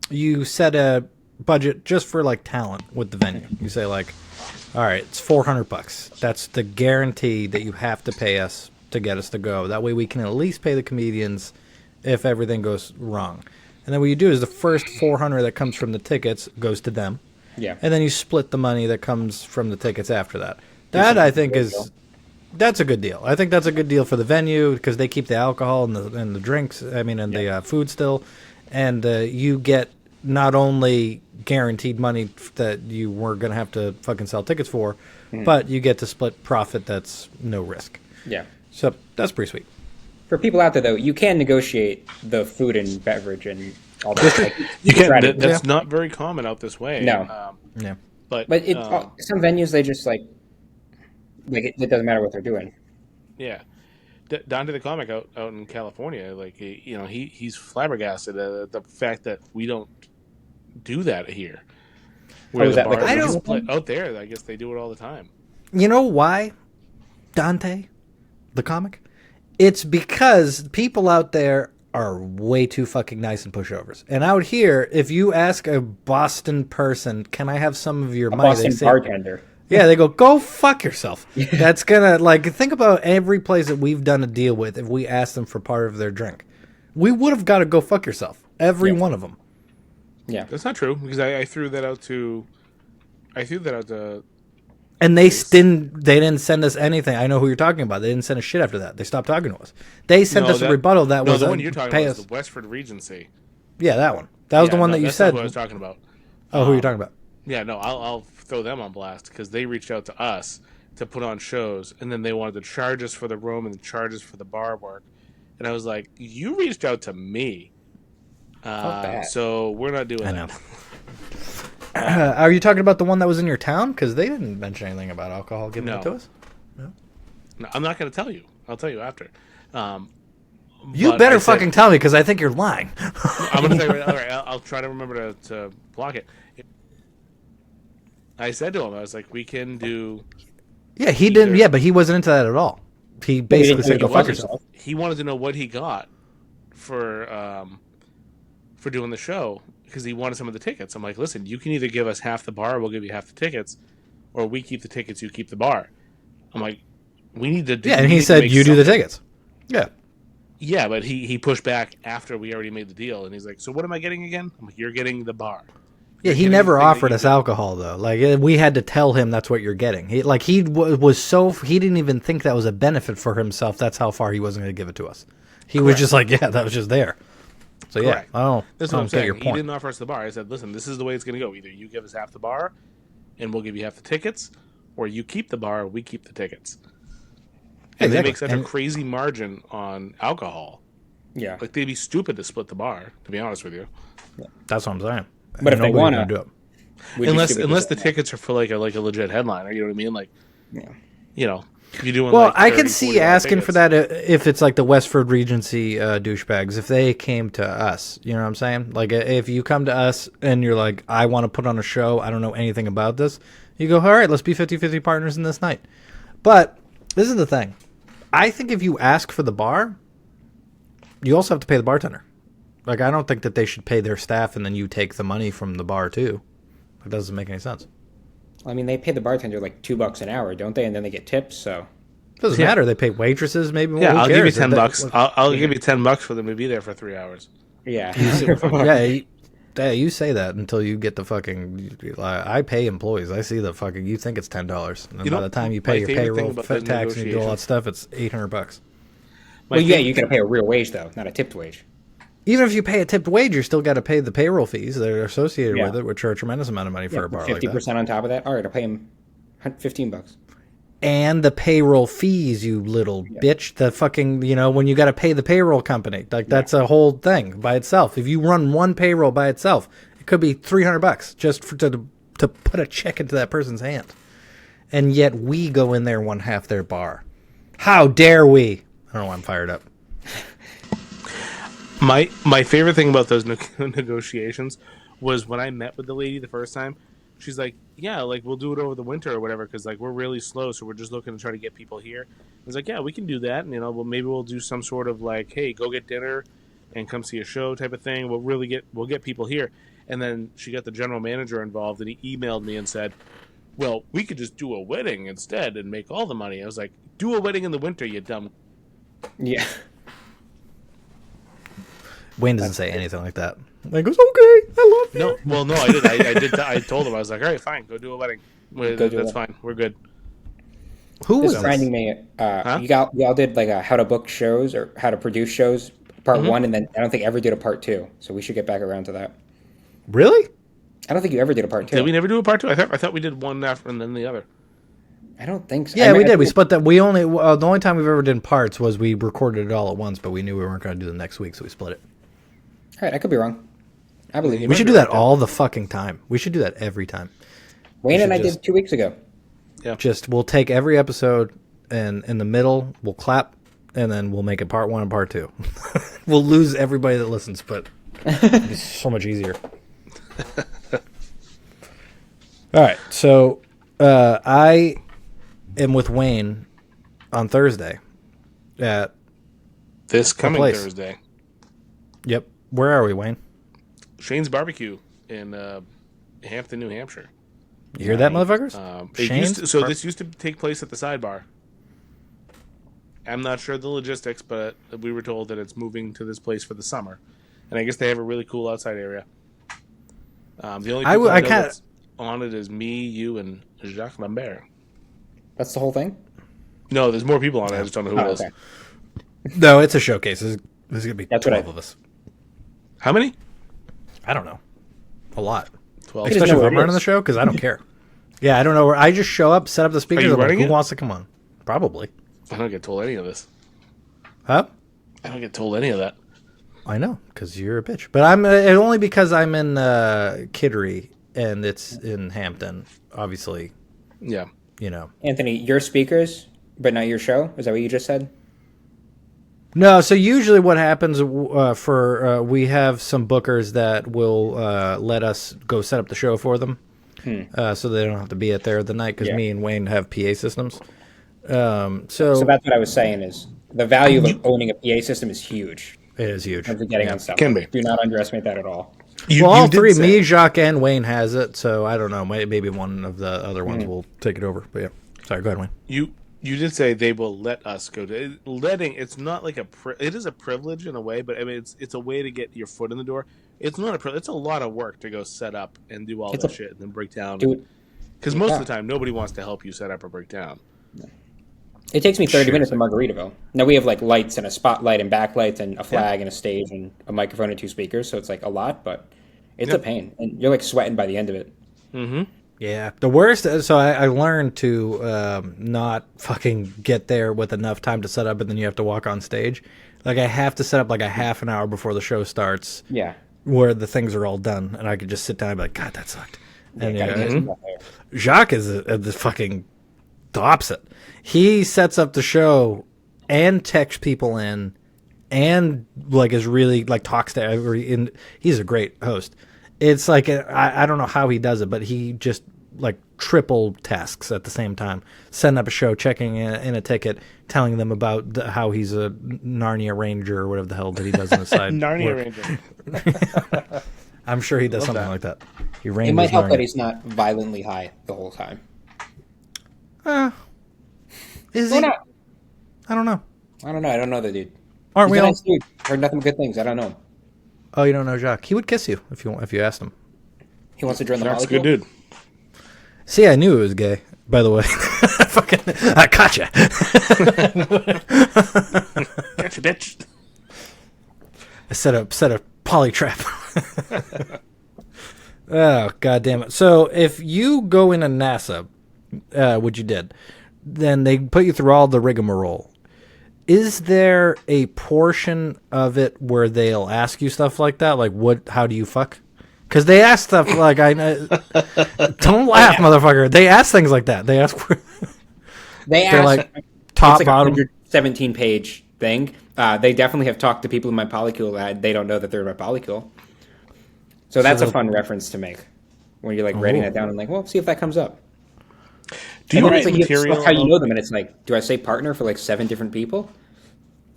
you set a budget just for talent with the venue. You say all right, it's $400. That's the guarantee that you have to pay us to get us to go. That way we can at least pay the comedians if everything goes wrong. And then what you do is the first $400 that comes from the tickets goes to them. Yeah. and then you split the money that comes from the tickets after that. That I think is that's a good deal. I think that's a good deal for the venue because they keep the alcohol and the drinks. I mean, and the food still, and you get not only guaranteed money that you were going to have to fucking sell tickets for, but you get to split profit that's no risk. Yeah. So that's pretty sweet. For people out there, though, you can negotiate the food and beverage and all that. Like, You try can. to- That's not very common out this way. No. Yeah. But But some venues, they just like it doesn't matter what they're doing. yeah, Dante the comic out in California, like he's flabbergasted at the fact that we don't do that here. Where is the that like bars a are regional split thing? out there, I guess they do it all the time. You know why, Dante, the comic? It's because people out there are way too fucking nice and pushovers. And out here, if you ask a Boston person, "Can I have some of your A money?" Boston they say, bartender. yeah, they go fuck yourself. That's gonna think about every place that we've done a deal with. If we asked them for part of their drink, we would have got to go fuck yourself. Every one of them. Yeah. That's not true because I threw that out to. I threw that out to. And they didn't send us anything. I know who you're talking about. They didn't send us shit after that. They stopped talking to us. They sent us a rebuttal that was the one you're talking pay about us. is the Westford Regency. Yeah, that one. That was the one that you that's said. not what I was talking about. Oh, who are you talking about? Yeah, no, I'll throw them on blast because they reached out to us to put on shows, and then they wanted to charge us for the room and charge us for the bar work, and I was like, "You reached out to me, that. so we're not doing I that." know. Are you talking about the one that was in your town? Because they didn't mention anything about alcohol giving No. it to us. No, I'm not going to tell you. I'll tell you after. You But better I said- fucking tell me because I think you're lying. I'm going to tell you. All right, I'll try to remember to block it. I said to him, I was like, "We can do." Yeah, he didn't. Either- Yeah, but he wasn't into that at all. He basically didn't said, "Go think it fuck was yourself." He wanted to know what he got for doing the show because he wanted some of the tickets. I'm like, listen, you can either give us half the bar, we'll give you half the tickets, or we keep the tickets, you keep the bar. I'm like, we need to do. Yeah, and we he need to said, make "You do the something." tickets." Yeah. Yeah, but he pushed back after we already made the deal, and he's like, so what am I getting again? I'm like, you're getting the bar. Yeah, You're he getting never the thing that offered you us did. alcohol though. We had to tell him that's what you're getting. He was so he didn't even think that was a benefit for himself. That's how far he wasn't going to give it to us. He was just like, yeah, that was just there. So yeah, Correct. I don't, That's I what don't I'm get saying. your He point. didn't offer us the bar. I said, listen, this is the way it's going to go. Either you give us half the bar, and we'll give you half the tickets, or you keep the bar, we keep the tickets. And Exactly. they make such And- a crazy margin on alcohol. Yeah. Like, they'd be stupid to split the bar, to be honest with you. That's what I'm saying. But if they Nobody's wanna- gonna do it. We'd be Unless stupid to unless say the no. tickets are for like a legit headliner, you know what I mean? Like, Yeah. you're doing. Well, like I can 30, see $40 asking for tickets. that if it's like the Westford Regency douchebags. If they came to us, you know what I'm saying? Like if you come to us and you're like, I want to put on a show, I don't know anything about this. You go, all right, let's be 50-50 partners in this night. But this is the thing. I think if you ask for the bar, you also have to pay the bartender. Like, I don't think that they should pay their staff and then you take the money from the bar too. It doesn't make any sense. I mean, they pay the bartender like $2 an hour, don't they? And then they get tips. So Doesn't Yeah. matter. They pay waitresses, maybe more. Yeah, Who I'll give you cares? $10. I'll give you $10 for them to be there for 3 hours. yeah. Yeah, you say that until you get the fucking. I pay employees. I see the fucking. You think it's $10, and You by know, the time you my pay your favorite thing payroll, about the tax, and you do all that negotiations- stuff, it's $800. My Well, yeah, favorite you got to thing- pay a real wage though, not a tipped wage. Even if you pay a tipped wage, you're still got to pay the payroll fees that are associated Yeah. with it, which are a tremendous amount of money for a bar like that. 50% on top of that. All right, I'll pay him $15. And the payroll fees, you little bitch. The fucking, when you got to pay the payroll company, like that's a whole thing by itself. If you run one payroll by itself, it could be $300 just to put a check into that person's hand. And yet we go in there one half their bar. How dare we? I don't know why I'm fired up. My favorite thing about those negotiations was when I met with the lady the first time. She's like, "Yeah, like we'll do it over the winter or whatever, because like we're really slow, so we're just looking to try to get people here." I was like, "Yeah, we can do that, and well, maybe we'll do some sort of like, hey, go get dinner, and come see a show type of thing. We'll get people here." And then she got the general manager involved, and he emailed me and said, "Well, we could just do a wedding instead and make all the money." I was like, "Do a wedding in the winter, you dumb." Yeah. Wayne doesn't say anything like that. Wayne goes, okay, I love you. No, well, no, I did. I did. I told him I was like, all right, fine, go do a wedding. That's fine. We're good. Who was It's this? reminding me. Y'all did like a how to book shows or how to produce shows part one, and then I don't think ever did a part two. So we should get back around to that. Really? I don't think you ever did a part two. Did we never do a part two? I thought we did one after and then the other. I don't think so. Yeah, we did. I We think- split that. We only the only time we've ever done parts was we recorded it all at once, but we knew we weren't going to do the next week, so we split it. All right, I could be wrong. I believe you. We should do that all the fucking time. We should do that every time. Wayne and I should just- did 2 weeks ago. Just we'll take every episode and in the middle we'll clap and then we'll make it part 1 and part 2. We'll lose everybody that listens, but it's so much easier. All right, so I am with Wayne on Thursday at This coming place? Thursday, Yep. Where are we, Wayne? Shane's Barbecue in Hampton, New Hampshire. You hear that, motherfuckers? Shane's This used to take place at the Sidebar. I'm not sure the logistics, but we were told that it's moving to this place for the summer, and I guess they have a really cool outside area. The only people I know that's on it is me, you, and Jacques Lambert. That's the whole thing? No, there's more people on it. I just don't know who it is. Okay. No, it's a showcase. There's going to be That's what 12 of us. How many? I don't know. A lot. 12. just know Especially if where I'm it running is. the show, because I don't care. Yeah, I don't know where. I just show up, set up the speakers, you I'm like, running who it? wants to come on? Probably. I don't get told any of this. Huh? I don't get told any of that. I know, because you're a bitch. But I'm only because I'm in Kittery and it's in Hampton. Obviously, Yeah. you know. Anthony, your speakers, but not your show? Is that what you just said? No, so usually what happens we have some bookers that will let us go set up the show for them, so they don't have to be at there the night because Yeah. me and Wayne have PA systems. So that's what I was saying is the value of owning a PA system is huge It is huge. in terms of getting on stuff. Can be. Do not underestimate that at all. Well, all did three, say- me, Jacques, and Wayne has it, so I don't know. Maybe one of the other ones will take it over. But yeah, sorry, go ahead, Wayne. You did say they will let us go to letting. It's not like it is a privilege in a way, but I mean it's a way to get your foot in the door. It's not a privilege. It's a lot of work to go set up and do all that shit and then break down. Because most of the time nobody wants to help you set up or break down. It takes me 30 minutes in Margaritaville. Now we have like lights and a spotlight and backlights and a flag and a stage and a microphone and 2 speakers, so it's like a lot, but it's a pain. And you're like sweating by the end of it. Mm-hmm. Yeah, the worst. So I learned to not fucking get there with enough time to set up, and then you have to walk on stage. Like I have to set up like a half an hour before the show starts, Yeah. where the things are all done, and I could just sit down and be like, God, that sucked. And Gotta get some stuff there. Jacques is the fucking the opposite. He sets up the show and texts people in, and like is really like talks to every. And he's a great host. It's like I don't know how he does it, but he just like triple tasks at the same time. Setting up a show, checking in a ticket, telling them about how he's a Narnia Ranger or whatever the hell that he does on the side. Narnia work. Ranger. I'm sure he does Love something that. like that. He It ranges might help Narnia. that he's not violently high the whole time. Is Why he? not? I don't know. I don't know. I don't know the dude. Aren't He's we a all? nice dude. Heard nothing but good things. I don't know him. Oh, you don't know Jacques? He would kiss you if you asked him. He wants to join the That's a molecule. good dude. See, I knew it was gay. By the way, fucking, I caught you. Gotcha, bitch. I set a poly trap. Oh, god damn it! So if you go into NASA, which you did, then they put you through all the rigmarole. Is there a portion of it where they'll ask you stuff like that, like what? How do you fuck? Because they ask stuff like I don't laugh, motherfucker. They ask things like that. They ask. They They're asked, like top, it's like bottom. a 117-page thing. They definitely have talked to people in my polycule that they don't know that they're in my polycule. So that's a fun reference to make when you're like writing that down and like, well, see if that comes up. Do you And then write it's like, material? how you know them, and it's like, do I say partner for like 7 different people?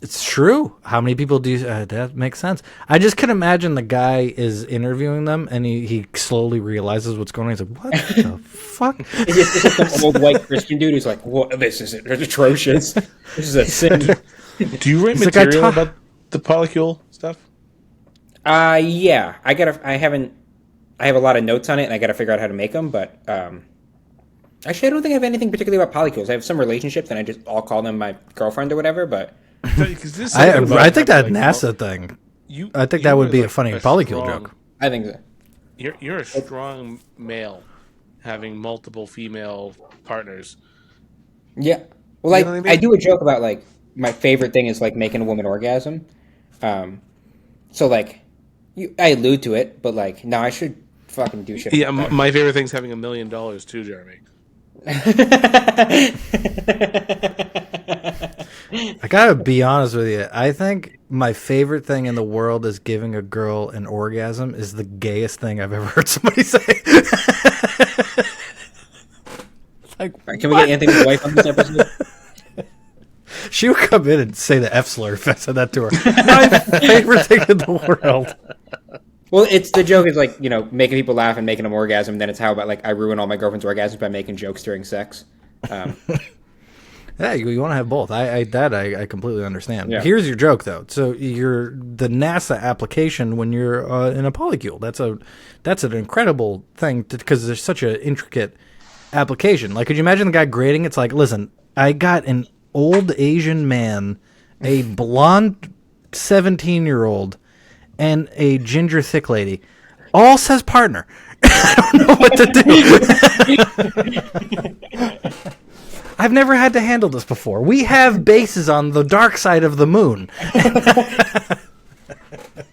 It's true. How many people do you, that makes sense. I just can imagine the guy is interviewing them and he slowly realizes what's going on. He's like, what the fuck? It's just some old white Christian dude who's like, "What? This is atrocious. This is a sin." Do you write He's like, I material ta- about the polycule stuff? Yeah, I have a lot of notes on it, and I gotta figure out how to make them. But actually, I don't think I have anything particularly about polycules. I have some relationships, and I'll call them my girlfriend or whatever. But I think that NASA thing. I think that would be a funny polycule joke. I think so. You're a strong male having multiple female partners. Yeah. Well, like You know what I mean? I do a joke about like my favorite thing is like making a woman orgasm. So like, I allude to it, but like, no, I should fucking do shit. Yeah, my favorite thing's having $1 million too, Jeremy. I gotta be honest with you. I think my favorite thing in the world is giving a girl an orgasm is the gayest thing I've ever heard somebody say. Like, All right, can we get Anthony's wife on this episode? she would come in and say the F slur if I said that to her. My favorite thing in the world. Well, it's the joke is like, you know, making people laugh and making them orgasm. And then it's how about like I ruin all my girlfriend's orgasms by making jokes during sex. Yeah, you want to have both. I completely understand. Yeah. Here's your joke though. So you're the NASA application when you're in a polycule. That's an incredible thing because there's such an intricate application. Like, could you imagine the guy grading? It's like, listen, I got an old Asian man, a blonde 17-year-old, and a ginger thick lady. All says partner. I don't know what to do. I've never had to handle this before. We have bases on the dark side of the moon.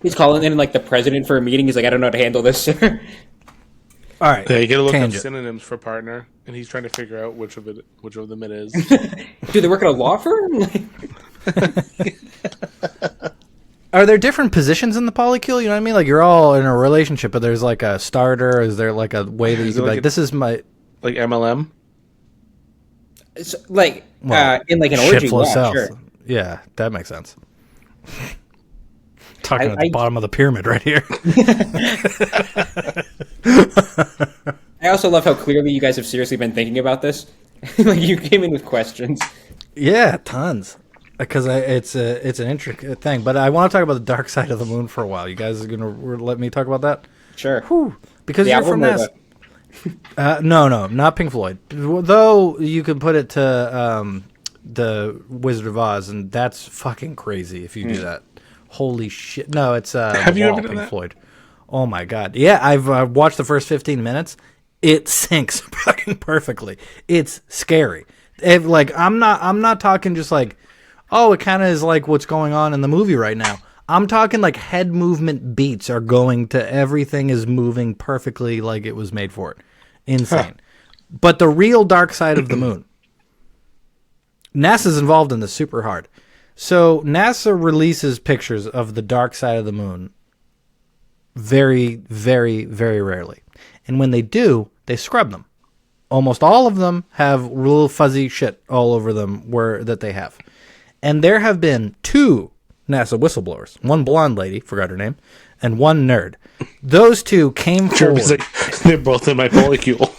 He's calling in like the president for a meeting. He's like, I don't know how to handle this, sir. All right. Yeah, you gotta look up Tangent. synonyms for partner, and he's trying to figure out which of them it is. Do they work at a law firm? Are there different positions in the polycule? You know what I mean? Like, you're all in a relationship, but there's like a starter. Is there like a way that you Is can it be like like, this is my Like MLM. It's like Well, in like an orgy. shitful of Yeah, self? sure. Yeah, that makes sense. Talking at the I- bottom of the pyramid right here. I also love how clearly you guys have seriously been thinking about this. Like you came in with questions. Yeah, tons. Because it's an intricate thing. But I want to talk about the dark side of the moon for a while. You guys are going to let me talk about that? Sure. Whew. Because The you're from album or NASA. No, not Pink Floyd. Though you could put it to the Wizard of Oz, and that's fucking crazy if you do that. Holy shit! No, it's Have The you Wall, ever done Pink that? Floyd. Oh my god! Yeah, I've watched the first 15 minutes. It syncs fucking perfectly. It's scary. I'm not talking just like, oh, it kind of is like what's going on in the movie right now. I'm talking like head movement beats are going to everything is moving perfectly like it was made for it. Insane. But the real dark side of the moon. NASA's involved in this super hard. So NASA releases pictures of the dark side of the moon very, very, very rarely. And when they do, they scrub them. Almost all of them have little fuzzy shit all over them that they have. And there have been 2 NASA whistleblowers. One blonde lady, forgot her name, and one nerd. Those 2 came Jeremy's forward. like, they're both in my polycule.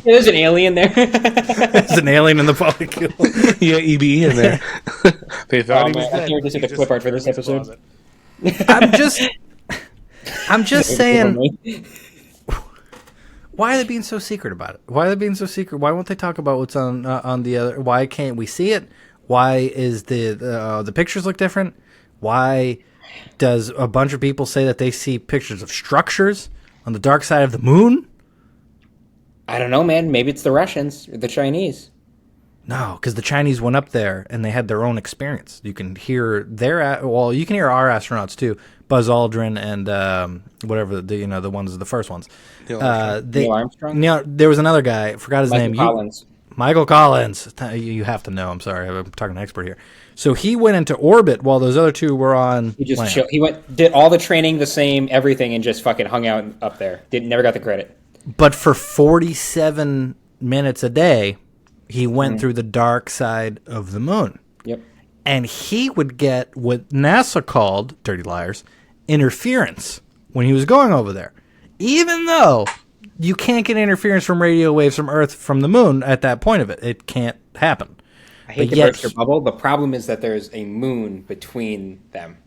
There's an alien there. There's an alien in the polycule. Yeah, EB in there. They thought he was man, I dead. can't wait to see He the clip art for this just fell in his episode. closet. I'm just saying, why are they being so secret about it? Why are they being so secret? Why won't they talk about what's on the other? Why can't we see it? Why is the pictures look different? Why does a bunch of people say that they see pictures of structures on the dark side of the moon? I don't know, man. Maybe it's the Russians or the Chinese. No, because the Chinese went up there and they had their own experience. You can hear you can hear our astronauts too, Buzz Aldrin and whatever the ones, the first ones. Neil Armstrong? There was another guy. I forgot his Michael name. Collins. Michael Collins. You have to know. I'm sorry. I'm talking to an expert here. So he went into orbit while those other 2 were on. He just land. chill. He did all the training the same, everything, and just fucking hung out up there. Never got the credit. But for 47 minutes a day, he went through the dark side of the moon. Yep. And he would get what NASA called, dirty liars, interference when he was going over there. Even though you can't get interference from radio waves from Earth from the moon at that point of it. It can't happen. I hate But to yet burst your bubble. The problem is that there's a moon between them.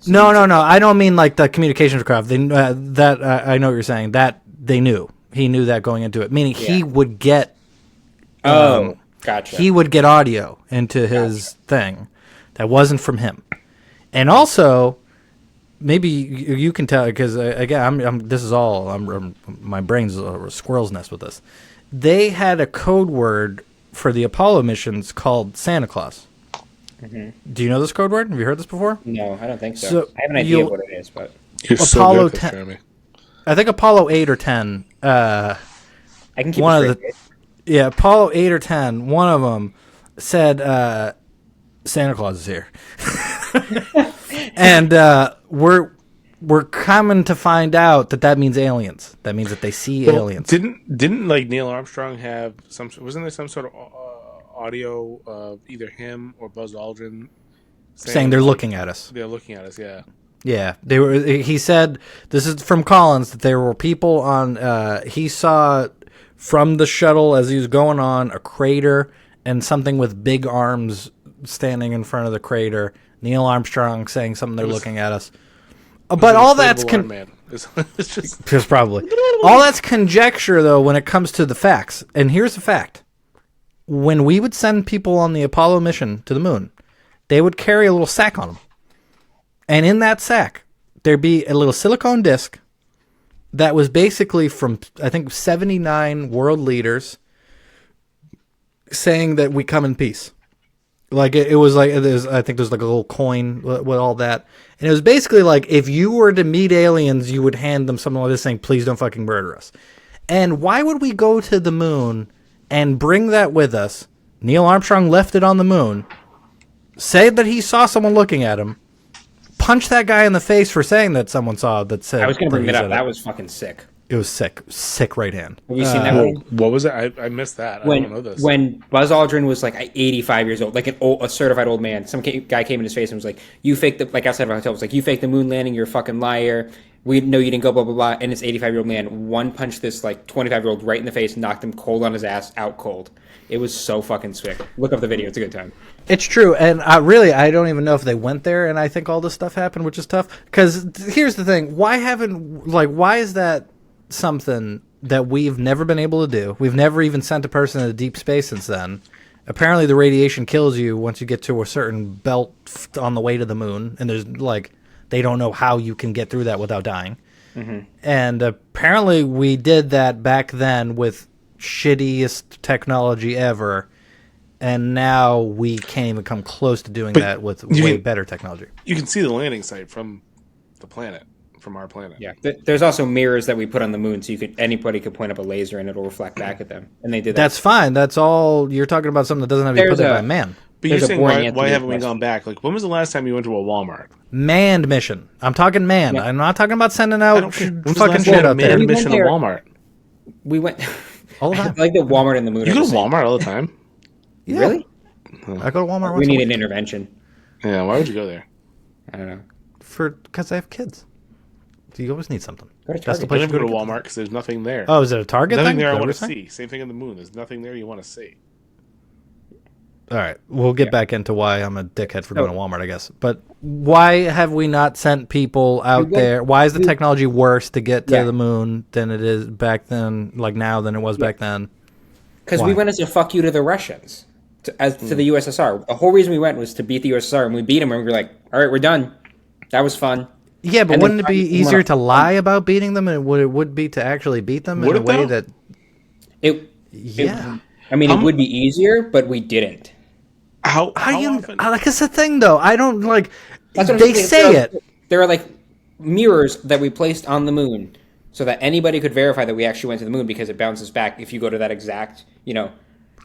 No. I don't mean like the communications craft. They that I know what you're saying. That they knew. He knew that going into it. Meaning he would get. Gotcha. He would get audio into his thing that wasn't from him, and also maybe you can tell because again, this is all my brain's a squirrel's nest with this. They had a code word for the Apollo missions called Santa Claus. Mm-hmm. Do you know this code word? Have you heard this before? No, I don't think so. I have an idea of what it is, but You're Apollo so good at 10. Jeremy. I think Apollo 8 or 10. I can keep One it of straight. Yeah, Apollo 8 or 10. One of them said Santa Claus is here, and we're coming to find out that means aliens. That means that they see aliens. Didn't like Neil Armstrong have some? Wasn't there some sort of audio of either him or Buzz Aldrin saying they're looking at us. They're looking at us. Yeah. Yeah, they were. He said this is from Collins that there were people on. He saw from the shuttle as he was going on a crater and something with big arms standing in front of the crater. Neil Armstrong saying something they're looking at us. But all that's it's just probably all that's conjecture though when it comes to the facts. And here's the fact: when we would send people on the Apollo mission to the moon, they would carry a little sack on them. And in that sack, there'd be a little silicone disc that was basically from, I think, 79 world leaders saying that we come in peace. Like, it was like, I think there's like a little coin with all that. And it was basically like, if you were to meet aliens, you would hand them something like this saying, please don't fucking murder us. And why would we go to the moon and bring that with us? Neil Armstrong left it on the moon, say that he saw someone looking at him, punch that guy in the face for saying that someone saw that said. I was going to bring that up. That was fucking sick. It was sick right hand. Have you seen that one? What was it? I missed that. I don't know this. When Buzz Aldrin was like 85 years old, like a certified old man, some guy came in his face and was like, "You faked the like outside of our hotel was like, you faked the moon landing. You're a fucking liar. We know you didn't go blah blah blah." And this 85-year-old man one punched this like 25-year-old right in the face, knocked him cold on his ass, out cold. It was so fucking sick. Look up the video; it's a good time. It's true, and I don't even know if they went there, and I think all this stuff happened, which is tough. Because here's the thing: why is that something that we've never been able to do? We've never even sent a person into deep space since then. Apparently, the radiation kills you once you get to a certain belt on the way to the moon, and there's like they don't know how you can get through that without dying. Mm-hmm. And apparently, we did that back then with shittiest technology ever. And now we can't even come close to doing that with way better technology. You can see the landing site from the planet, from our planet. Yeah, there's also mirrors that we put on the moon, so anybody could point up a laser and it'll reflect back at them. And they did that. That's fine. That's all. You're talking about something that doesn't have to be put there by man. But you're saying why haven't we gone back? Like, when was the last time you went to a Walmart? Manned mission. I'm talking manned. Yeah. I'm not talking about sending out fucking shit out there. Manned mission to Walmart. We went all the time. Like the Walmart and the moon. You go to Walmart all the time. Yeah. Really? I go to Walmart. We need an intervention. Yeah, why would you go there? I don't know. Because I have kids. So you always need something. That's the place. I never go to Walmart because there's nothing there. Oh, is it a Target? Nothing thing? there I want to see. Same thing on the moon. There's nothing there you want to see. All right, we'll get back into why I'm a dickhead for going to Walmart, I guess. But why have we not sent people out there? Why is the technology worse to get to the moon than it is back then, like now, than it was back then? Because we went as a fuck you to the Russians, to the USSR. The whole reason we went was to beat the USSR, and we beat them, and we were like, all right, we're done. That was fun. Yeah, but wouldn't it be easier to lie about beating them than it would be to actually beat them in a way that... I mean, it would be easier, but we didn't. How often? Like, it's the thing, though. I don't, like... They say it. There are, like, mirrors that we placed on the moon so that anybody could verify that we actually went to the moon because it bounces back if you go to that exact,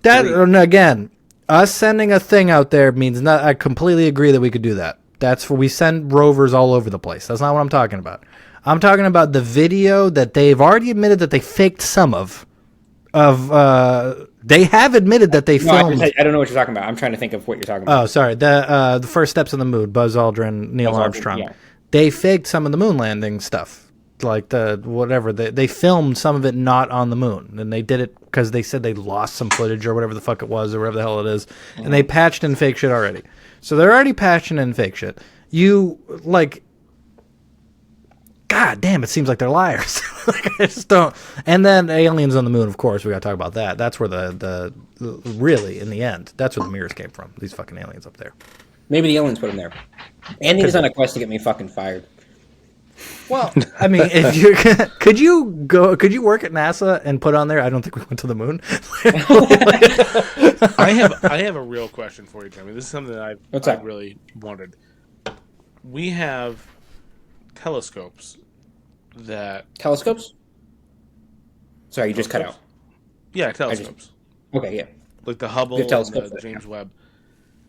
That, again, us sending a thing out there means not... I completely agree that we could do that. That's for we send rovers all over the place. That's not what I'm talking about. I'm talking about the video that they've already admitted that they faked some of. They have admitted that they filmed. I don't know what you're talking about. I'm trying to think of what you're talking about. Oh, sorry. The first steps on the moon. Buzz Aldrin, Neil Armstrong. Yeah. They faked some of the moon landing stuff, like the whatever. They filmed some of it not on the moon, and they did it because they said they lost some footage or whatever the fuck it was or whatever the hell it is, and they patched in fake shit already. So they're already patching in fake shit. You, like, God damn, it seems like they're liars. Like, I just don't. And then aliens on the moon, of course, we got to talk about that. That's where the really, in the end, that's where the mirrors came from. These fucking aliens up there. Maybe the aliens put him there. Anthony's on a quest to get me fucking fired. Well, I mean, if you could you work at NASA and put on there, I don't think we went to the moon. I have a real question for you, Jeremy. This is something that I've really wondered. We have telescopes that... Telescopes? Sorry, you just cut out. Yeah, telescopes. Okay, yeah. Like the Hubble and the James Webb.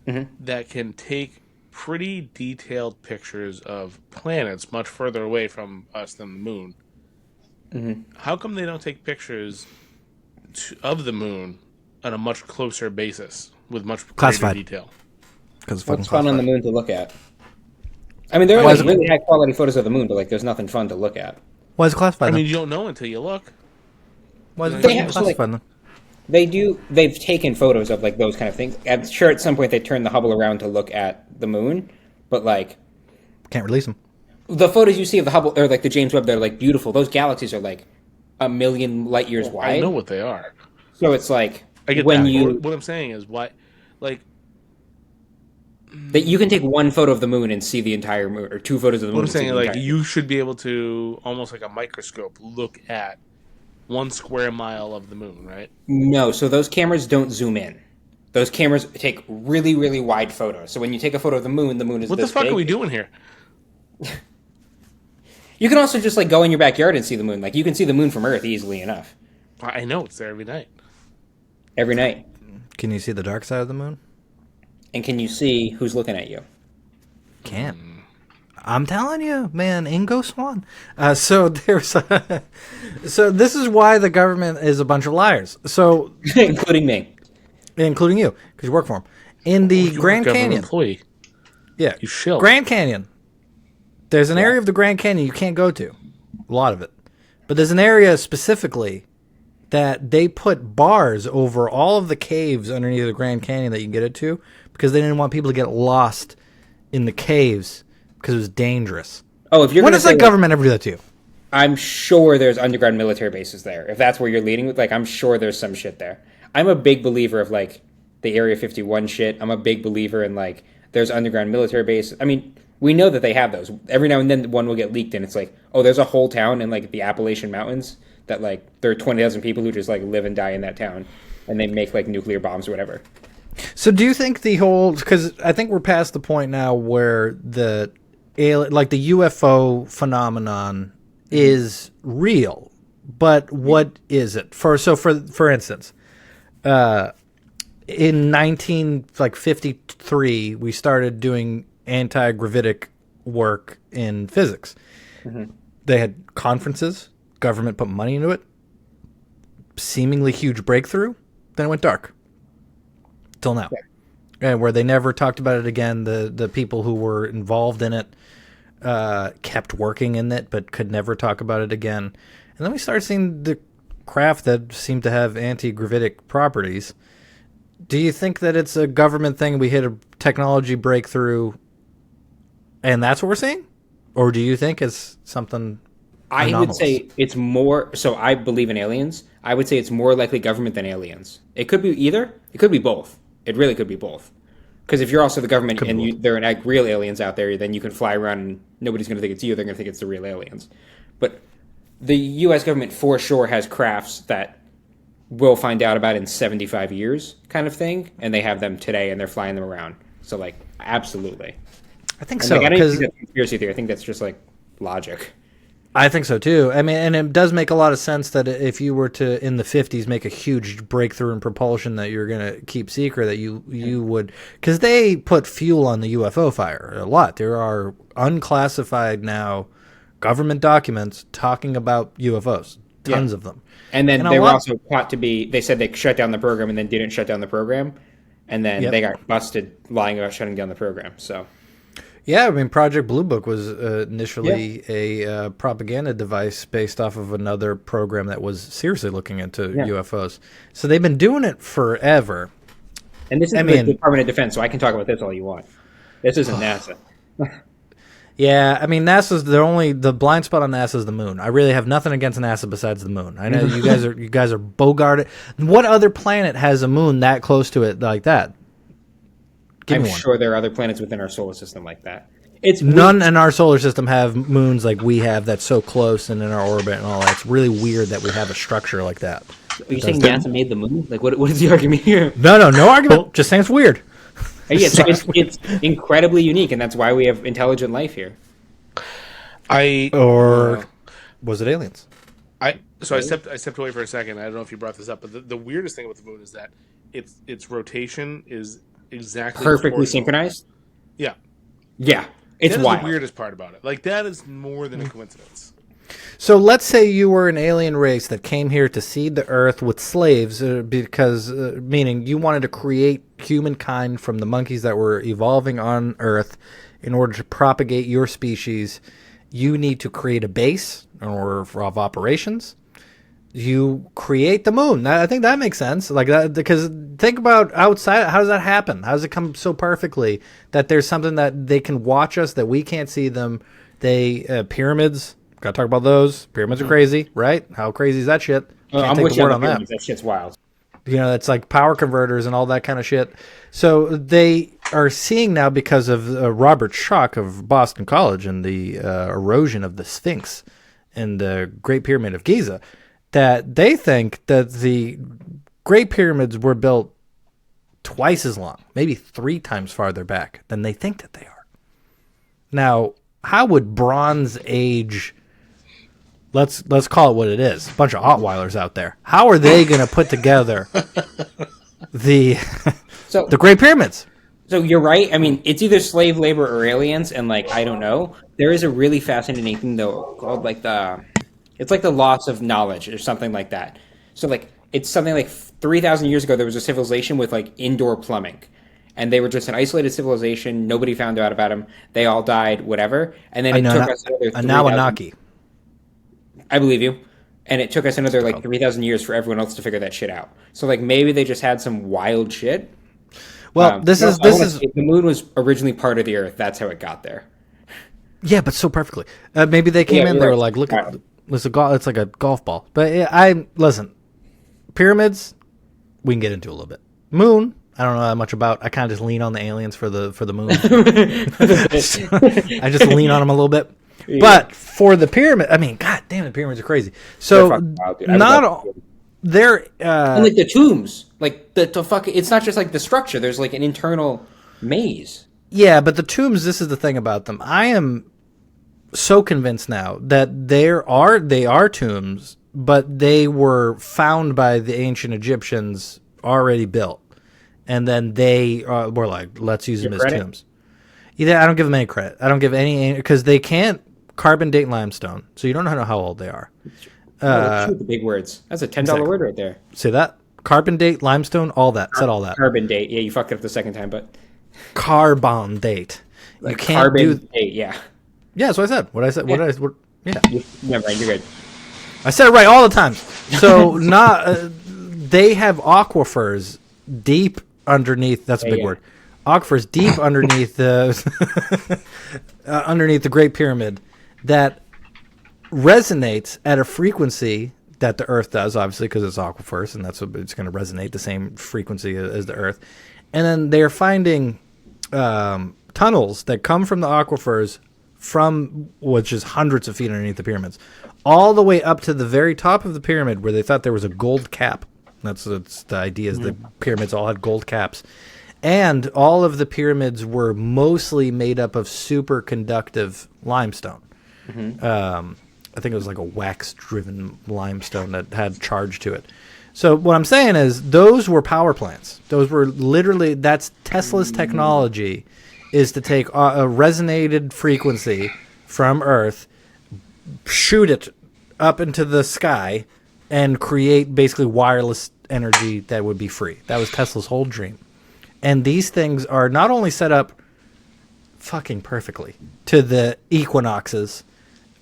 Mm-hmm. That can take pretty detailed pictures of planets much further away from us than the moon. Mm-hmm. How come they don't take pictures of the moon on a much closer basis with much greater detail? Because it's what's fun on the moon to look at? I mean, there are like really high quality photos of the moon, but like there's nothing fun to look at. Why is it classified? I mean, you don't know until you look. Why is it classified then? They've taken photos of like those kind of things. I'm sure at some point they turned the Hubble around to look at the moon, but like can't release them. The photos you see of the Hubble or like the James Webb, they're like beautiful. Those galaxies are like 1 million light years wide. I know what they are. So it's like I get when that. What I'm saying is why, like, that you can take one photo of the moon and see the entire moon, or two photos of the moon. What I'm saying, like, you should be able to almost like a microscope look at 1 square mile of the moon, right? No, so those cameras don't zoom in. Those cameras take really, really wide photos. So when you take a photo of the moon is what this the fuck big. are we doing here? You can also just like go in your backyard and see the moon. Like you can see the moon from Earth easily enough. I know it's there every night. Every night. Can you see the dark side of the moon? And can you see who's looking at you? Can't. I'm telling you, man, Ingo Swan. So there's, so this is why the government is a bunch of liars. So including me, including you, because you work for them. In the Grand Canyon, employee. Yeah, you shill. Grand Canyon. There's an area of the Grand Canyon you can't go to, a lot of it, but there's an area specifically that they put bars over all of the caves underneath the Grand Canyon that you can get it to, because they didn't want people to get lost in the caves. Because it was dangerous. Oh, if you're when does the government ever do that to you? I'm sure there's underground military bases there. If that's where you're leading with, like, I'm sure there's some shit there. I'm a big believer of like the Area 51 shit. I'm a big believer in like there's underground military bases. I mean, we know that they have those. Every now and then one will get leaked, and it's like, oh, there's a whole town in like the Appalachian Mountains that like there are 20,000 people who just like live and die in that town, and they make like nuclear bombs or whatever. So do you think the whole? Because I think we're past the point now where the like the UFO phenomenon is real, but what is it? For instance, in 1953 we started doing anti-gravitic work in physics. Mm-hmm. They had conferences, government put money into it, seemingly huge breakthrough, then it went dark till now. Yeah. And where they never talked about it again. The people who were involved in it kept working in it, but could never talk about it again. And then we started seeing the craft that seemed to have anti-gravitic properties. Do you think that it's a government thing? We hit a technology breakthrough, and that's what we're seeing? Or do you think it's something anomalous? I would say it's more... So I believe in aliens. I would say it's more likely government than aliens. It could be either. It could be both. It really could be both. Because if you're also the government and there are like real aliens out there, then you can fly around and nobody's going to think it's you. They're going to think it's the real aliens. But the U.S. government for sure has crafts that we'll find out about in 75 years kind of thing. And they have them today and they're flying them around. So, like, absolutely. I think and so. Like, I don't think that's conspiracy theory. I think that's just, like, logic. I think so too. I mean, and it does make a lot of sense that if you were to, in the 50s, make a huge breakthrough in propulsion that you're going to keep secret, that you would, because they put fuel on the UFO fire a lot. There are unclassified now government documents talking about UFOs, tons of them. And then they were also caught to be, they said they shut down the program and then didn't shut down the program. And then they got busted lying about shutting down the program. So. Yeah, I mean, Project Blue Book was initially a propaganda device based off of another program that was seriously looking into UFOs. So they've been doing it forever. And this is the Department of Defense, so I can talk about this all you want. This isn't NASA. Yeah, I mean NASA's the blind spot on NASA is the moon. I really have nothing against NASA besides the moon. I know you guys are bogarted. What other planet has a moon that close to it like that? Give I'm me one. sure there are other planets within our solar system like that. It's None in our solar system have moons like we have that's so close and in our orbit and all that. It's really weird that we have a structure like that. Are you saying NASA made the moon? Like, what is the argument here? No argument. Just saying it's weird. Yeah, it's incredibly unique, and that's why we have intelligent life here. Or was it aliens? I stepped away for a second. I don't know if you brought this up, but the weirdest thing about the moon is that its rotation is exactly Perfectly proportional. synchronized? Yeah. Yeah. It's That is wild. the weirdest part about it. Like, that is more than a coincidence. So let's say you were an alien race that came here to seed the earth with slaves because meaning you wanted to create humankind from the monkeys that were evolving on earth in order to propagate your species. You need to create a base in order of operations. You create the moon. I think that makes sense. Like that, because think about outside. How does that happen? How does it come so perfectly that there's something that they can watch us that we can't see them? Pyramids. Got to talk about those. Pyramids are crazy, right? How crazy is that shit? Can't I'm take with the you word on the on pyramids. That shit's wild. You know, it's like power converters and all that kind of shit. So they are seeing now because of Robert Schoch of Boston College and the erosion of the Sphinx and the Great Pyramid of Giza, that they think that the Great Pyramids were built twice as long, maybe 3 times farther back than they think that they are. Now, how would Bronze Age... Let's call it what it is. A bunch of Ottweilers out there. How are they going to put together the Great Pyramids? So you're right. I mean, it's either slave labor or aliens, and like I don't know. There is a really fascinating thing though called it's like the loss of knowledge or something like that. So like it's something like 3,000 years ago there was a civilization with like indoor plumbing, and they were just an isolated civilization. Nobody found out about them. They all died, whatever. And then it took us another 3,000. Anunnaki. I believe you. And it took us another like 3,000 years for everyone else to figure that shit out. So like maybe they just had some wild shit. Well, this is the moon was originally part of the Earth. That's how it got there. Yeah, but so perfectly. Maybe they came in. They were like, "Look at it's like a golf ball." But listen. Pyramids, we can get into a little bit. Moon, I don't know that much about. I kind of just lean on the aliens for the moon. I just lean on them a little bit. Yeah. But for the pyramid, I mean, god damn, the pyramids are crazy. So not all. They're and like the tombs, like the fucking. It's not just like the structure. There's like an internal maze. Yeah, but the tombs. This is the thing about them. I am so convinced now that they are tombs, but they were found by the ancient Egyptians already built, and then they were like, let's use them as tombs. Yeah, I don't give them any credit. I don't give any because they can't carbon date limestone, so you don't know how old they are. The big words. That's a $10 word right there. Say that. Carbon date, limestone, all that. Said all that. Carbon date. Yeah, you fucked it up the second time, but carbon date. Like you can't do date. Yeah. Yeah, that's what I said. What I said. Yeah. Yeah. Never mind. You're good. I said it right all the time. So they have aquifers deep underneath. That's a big word. Aquifers deep underneath the underneath the Great Pyramid that resonates at a frequency that the Earth does, obviously, because it's aquifers, and that's what it's going to resonate the same frequency as the Earth. And then they are finding tunnels that come from the aquifers from which is hundreds of feet underneath the pyramids, all the way up to the very top of the pyramid where they thought there was a gold cap. That's the idea is the pyramids all had gold caps. And all of the pyramids were mostly made up of superconductive limestone. I think it was like a wax-driven limestone that had charge to it. So what I'm saying is those were power plants. Those were literally, that's Tesla's technology, is to take a resonated frequency from Earth, shoot it up into the sky, and create basically wireless energy that would be free. That was Tesla's whole dream. And these things are not only set up fucking perfectly to the equinoxes,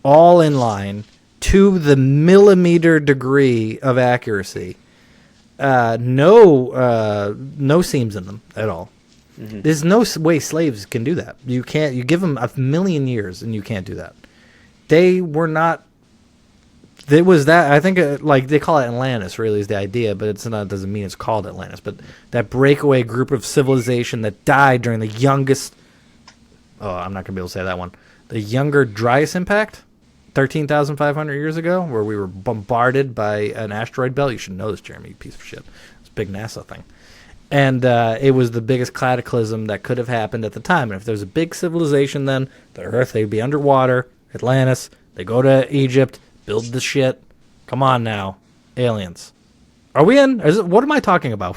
all in line, to the millimeter degree of accuracy. No seams in them at all. There's no way slaves can do that. You can't. You give them 1,000,000 years, and you can't do that. They were not. There was that. I think like they call it Atlantis. Really, is the idea, but it's not. Doesn't mean it's called Atlantis. But that breakaway group of civilization that died during the youngest. Oh, I'm not gonna be able to say that one. The younger Dryas impact, 13,500 years ago, where we were bombarded by an asteroid belt. You should know this, Jeremy, you piece of shit. It's a big NASA thing. And it was the biggest cataclysm that could have happened at the time. And if there was a big civilization then, the Earth, they'd be underwater, Atlantis, they go to Egypt, build the shit. Come on now, aliens. Are we in? What am I talking about?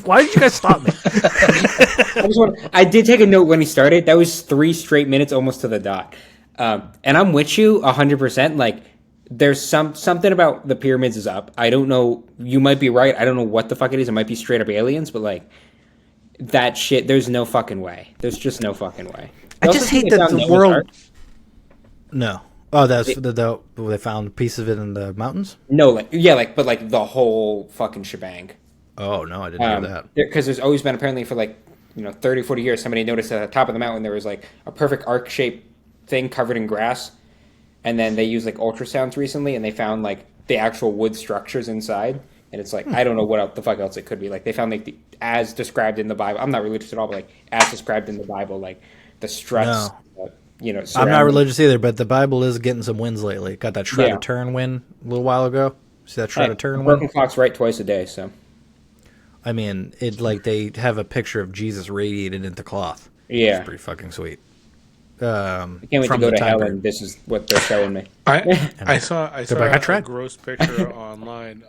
Why did you guys stop me? I did take a note when he started. That was 3 straight minutes almost to the dot. And I'm with you 100%. Like, there's something about the pyramids is up. I don't know. You might be right. I don't know what the fuck it is. It might be straight up aliens, but like that shit. There's no fucking way. There's just no fucking way. I just hate that the world. No. Oh, that's they found a piece of it in the mountains. No, but the whole fucking shebang. Oh no, I didn't know that. Because there's always been apparently for 30, 40 years, somebody noticed at the top of the mountain there was like a perfect arc shaped thing covered in grass. And then they used like ultrasounds recently, and they found like the actual wood structures inside. And it's like I don't know what the fuck else it could be. Like they found like as described in the Bible. I'm not religious at all, but like as described in the Bible, like the struts. No. I'm not religious either, but the Bible is getting some wins lately. Got that Shroud of Turin win a little while ago. See that Shroud of Turin win? Broken clock's right twice a day. So I mean, it like they have a picture of Jesus radiated into cloth. Yeah, it's pretty fucking sweet. I can't wait to go to hell, and this is what they're showing me. I saw a gross picture online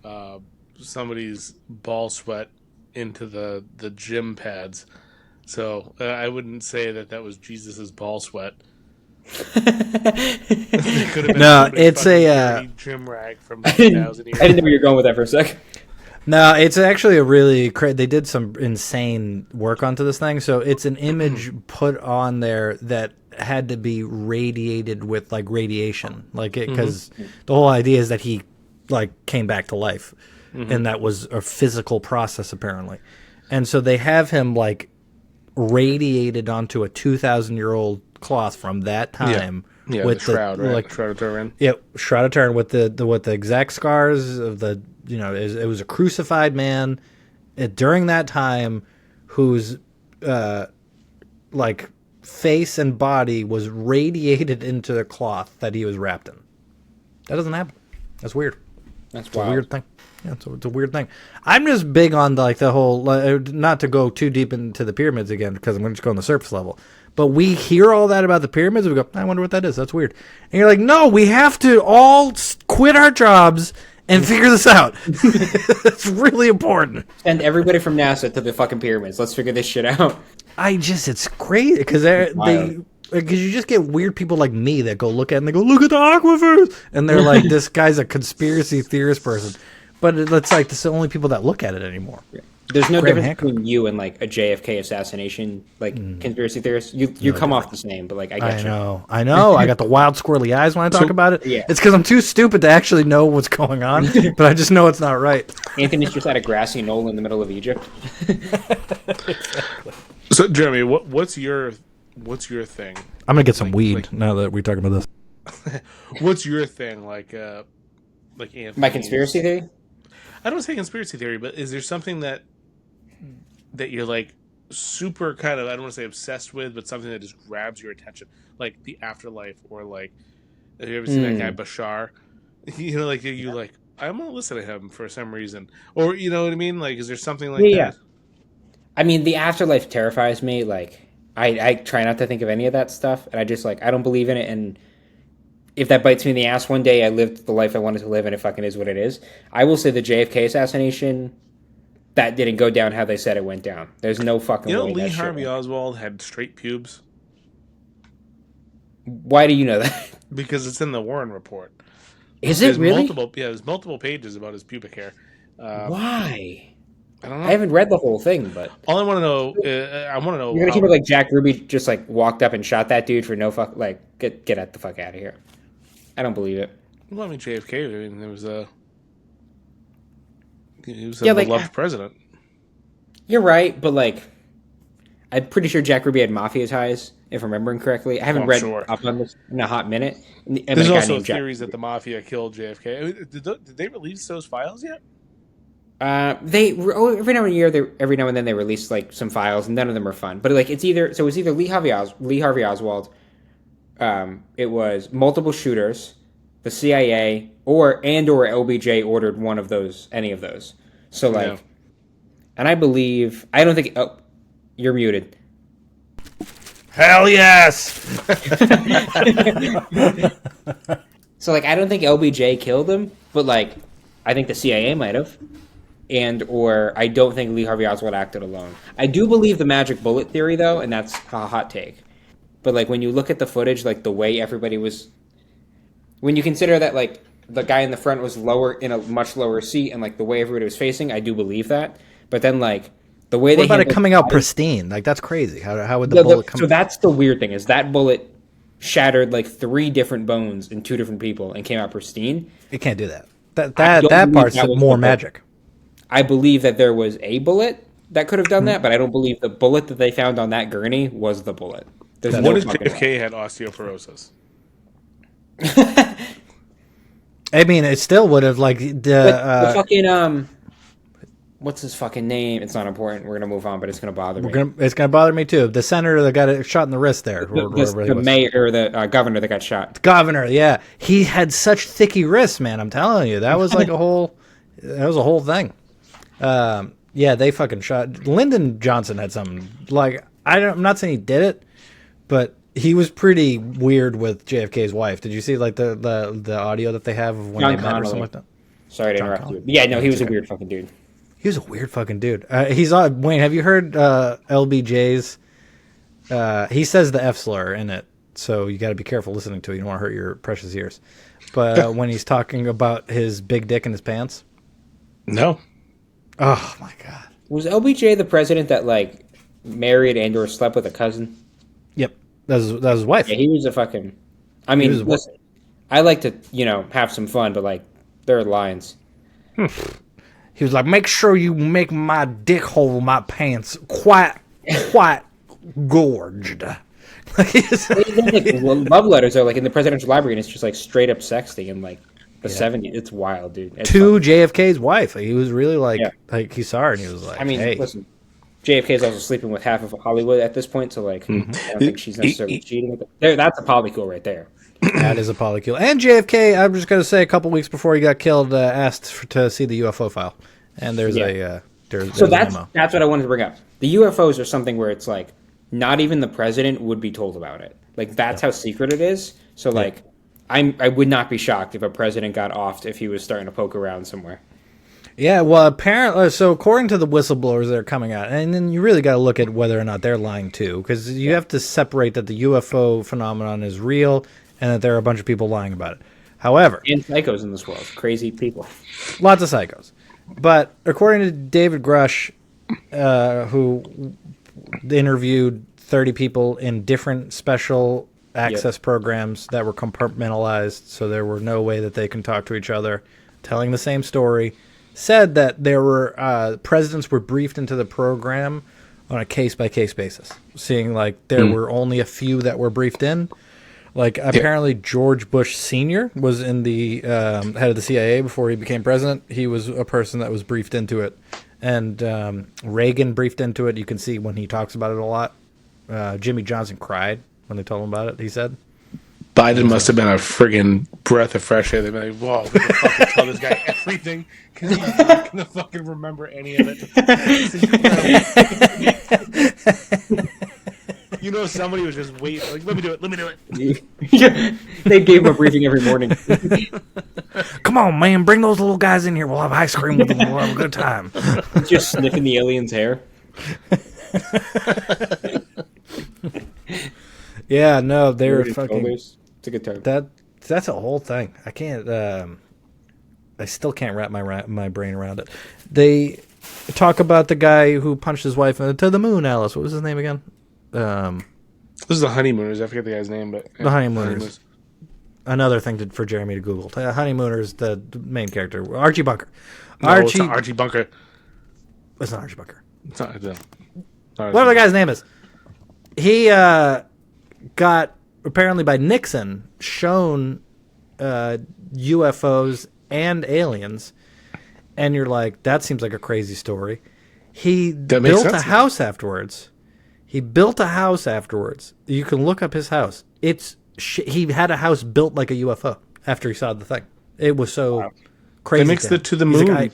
of somebody's ball sweat into the gym pads. So I wouldn't say that was Jesus's ball sweat. It could have been no, it's a gym rag from 2,000 years. I didn't know where you were going with that for a sec. No, it's actually a really they did some insane work onto this thing. So it's an image put on there that had to be radiated with like radiation, like it because the whole idea is that he like came back to life, and that was a physical process apparently, and so they have him like radiated onto a 2,000-year-old cloth from that time. Yeah, with the shroud, right? Like Shroud of Turin. Yeah, Shroud of Turin with the exact scars of the. It was a crucified man during that time whose like face and body was radiated into the cloth that he was wrapped in. That doesn't happen. That's weird. That's a weird thing. Yeah, it's a weird thing. I'm just big on the whole, not to go too deep into the pyramids again because I'm going to just go on the surface level. But we hear all that about the pyramids. And we go, I wonder what that is. That's weird. And you're like, no, we have to all quit our jobs and figure this out. It's really important. Send everybody from NASA to the fucking pyramids. Let's figure this shit out. It's crazy because because you just get weird people like me that go look at it and they go, look at the aquifers. And they're like, this guy's a conspiracy theorist person. But it's like, this is the only people that look at it anymore. There's no difference between you and like a JFK assassination, like conspiracy theorist. You come off the same, but like I get you. I know. I got the wild squirrely eyes when I talk about it. Yeah. It's because I'm too stupid to actually know what's going on, but I just know it's not right. Anthony's just at a grassy knoll in the middle of Egypt. So Jeremy, what's your thing? I'm gonna get some weed now that we're talking about this. What's your thing like Anthony? My conspiracy theory? I don't say conspiracy theory, but is there something that you're like super kind of, I don't want to say obsessed with, but something that just grabs your attention, like the afterlife, or like, have you ever seen that guy Bashar? Like you like, I'm gonna listen to him for some reason, or you know what I mean? Like, is there something like that? I mean, the afterlife terrifies me. Like, I try not to think of any of that stuff, and I just like I don't believe in it. And if that bites me in the ass one day, I lived the life I wanted to live, and it fucking is what it is. I will say the JFK assassination, that didn't go down how they said it went down. There's no fucking way. Lee Harvey Oswald had straight pubes. Why do you know that? Because it's in the Warren Report. Is it really? There's multiple pages about his pubic hair. Why? I don't know. I haven't read the whole thing, but all I want to know, You're gonna keep it like Jack Ruby just like walked up and shot that dude for no fuck. Like, get the fuck out of here. I don't believe it. Well, I mean, JFK. I mean, he was a beloved president. You're right, but like, I'm pretty sure Jack Ruby had mafia ties, if I'm remembering correctly. I haven't I'm read sure. up on this in a hot minute. And There's a guy also named Jack theories that Ruby. the mafia killed JFK. I mean, did they release those files yet? Every now and then they release like some files, and none of them are fun. But like it's either Lee Harvey Oswald, it was multiple shooters, the CIA, or LBJ ordered any of those. So like, Yeah. and I don't think. Oh, you're muted. Hell yes. So like, I don't think LBJ killed him, but like, I think the CIA might have. Or I don't think Lee Harvey Oswald acted alone. I do believe the magic bullet theory, though, and that's a hot take. But like when you look at the footage, like the way everybody was, when you consider that like the guy in the front was lower in a much lower seat, and like the way everybody was facing, I do believe that. But then like the way What about it handled coming the out body- pristine? Like that's crazy. How would the bullet come? So that's the weird thing is that bullet shattered like 3 different bones in 2 different people and came out pristine. It can't do that. I That don't that believe part's that was more the- magic. I believe that there was a bullet that could have done that, but I don't believe the bullet that they found on that gurney was the bullet. There's What no if fucking way. JFK had osteoporosis? I mean, it still would have like The fucking what's his fucking name? It's not important. We're gonna move on, but it's gonna bother me. It's gonna bother me too. The senator that got shot in the wrist there, or whatever he The was. mayor or the governor that got shot. Governor, yeah, he had such thicky wrists, man. I'm telling you, that was like a whole thing. Yeah, they fucking shot. Lyndon Johnson had something like I'm not saying he did it, but he was pretty weird with JFK's wife. Did you see like the audio that they have of when John they met or Connolly. something like that? Sorry to interrupt you. Yeah, no, he was a weird fucking dude. He was a weird fucking dude. He's on Wayne. Have you heard LBJ's? He says the F slur in it, so you got to be careful listening to it. You don't want to hurt your precious ears. But when he's talking about his big dick in his pants, No. oh my god. Was LBJ the president that like married and/or slept with a cousin? Yep, that was his wife. Yeah, he was a fucking. I mean, was a- listen, I like to have some fun, but like there are lines. He was like, make sure you make my dick hole in my pants quite gorged. Like, love letters are like in the presidential library, and it's just like straight up sexting in like the 70s. It's wild, dude. It's To fun. JFK's wife. He was really like, Yeah. like he saw her and he was like, I mean, hey. listen, JFK is also sleeping with half of Hollywood at this point, so like, I don't think she's necessarily cheating. There, that's a polycule right there. That is a polycule. And JFK, I'm just going to say, a couple weeks before he got killed, asked to see the UFO file. And there's there's So a that's memo. what I wanted to bring up. The UFOs are something where it's like not even the president would be told about it. Like that's how secret it is. So like, I would not be shocked if a president got offed if he was starting to poke around somewhere. Yeah, well, apparently, so according to the whistleblowers that are coming out, and then you really got to look at whether or not they're lying too, because you have to separate that the UFO phenomenon is real and that there are a bunch of people lying about it. However, And psychos in this world, crazy people. lots of psychos. But according to David Grush, who interviewed 30 people in different special access programs that were compartmentalized, so there were no way that they can talk to each other, telling the same story, said that there were presidents were briefed into the program on a case-by-case basis, seeing like there were only a few that were briefed in. Like apparently George Bush Sr. was in the head of the CIA before he became president. He was a person that was briefed into it. And Reagan briefed into it. You can see when he talks about it a lot. Jimmy Johnson cried when they told him about it, he said. Biden must have been a friggin' breath of fresh air. They'd be like, whoa, we can fucking tell this guy everything because he's not going to fucking remember any of it. You know, somebody was just waiting, like, let me do it. They gave him a briefing every morning. Come on, man, bring those little guys in here. We'll have ice cream with them. We'll have a good time. Just sniffing the alien's hair. Yeah, no, they're fucking... It's a good time. That's a whole thing. I can't... I still can't wrap my brain around it. They talk about the guy who punched his wife to the moon, Alice. What was his name again? This is the Honeymooners. I forget the guy's name, but... yeah, The Honeymooners. Another thing for Jeremy to Google. Honeymooners, the main character. Archie Bunker. No, it's not Archie Bunker. It's not Archie Bunker. It's not, no. Whatever the guy's name is. he got apparently by Nixon shown UFOs and aliens, and you're like, that seems like a crazy story. He That makes built a sense. house afterwards. He built a house afterwards. You can look up his house. He had a house built like a UFO after he saw the thing. It was so crazy. They mixed to him. it to the He's moon. like,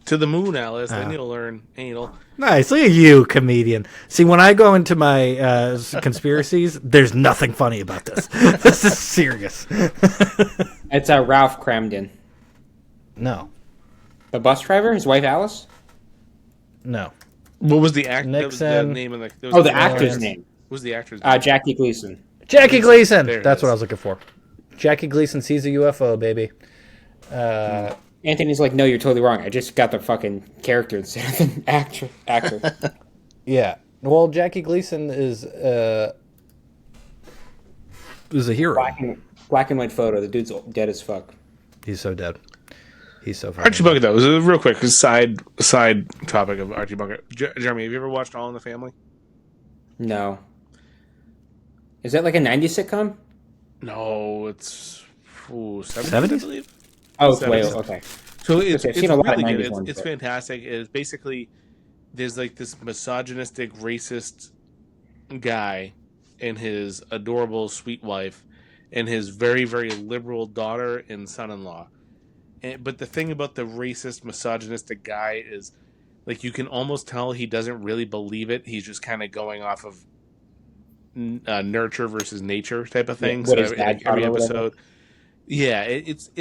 To the moon, Alice. Then you'll learn anal. nice. Look at you, comedian. See, when I go into my conspiracies, there's nothing funny about this. This is serious. It's Ralph Cramden, No. the bus driver. His wife Alice. No. What was the actor? Nixon. The name of the. there was Oh, the name. actor's name. What was the actor's name? Jackie Gleason. Jackie Gleason. There it That's is. what I was looking for. Jackie Gleason sees a UFO, baby. Anthony's like, no, you're totally wrong. I just got the fucking character instead of the actor. Yeah. Well, Jackie Gleason is a hero. Black and white photo. The dude's dead as fuck. He's so dead. He's so fucking Archie Bunker, though, was a real quick side topic of Archie Bunker. Jeremy, have you ever watched All in the Family? No. Is that like a 90s sitcom? No, it's 70s, 70s? I believe. Oh, it's way 70s. okay. So it's, I've it's seen a lot of really 90s good. ones, It's but- fantastic. It's basically there's like this misogynistic, racist guy and his adorable, sweet wife and his very, very liberal daughter and son-in-law. But the thing about the racist, misogynistic guy is, like, you can almost tell he doesn't really believe it. He's just kind of going off of nurture versus nature type of thing. What So his dad every taught him or whatever. episode, yeah, it's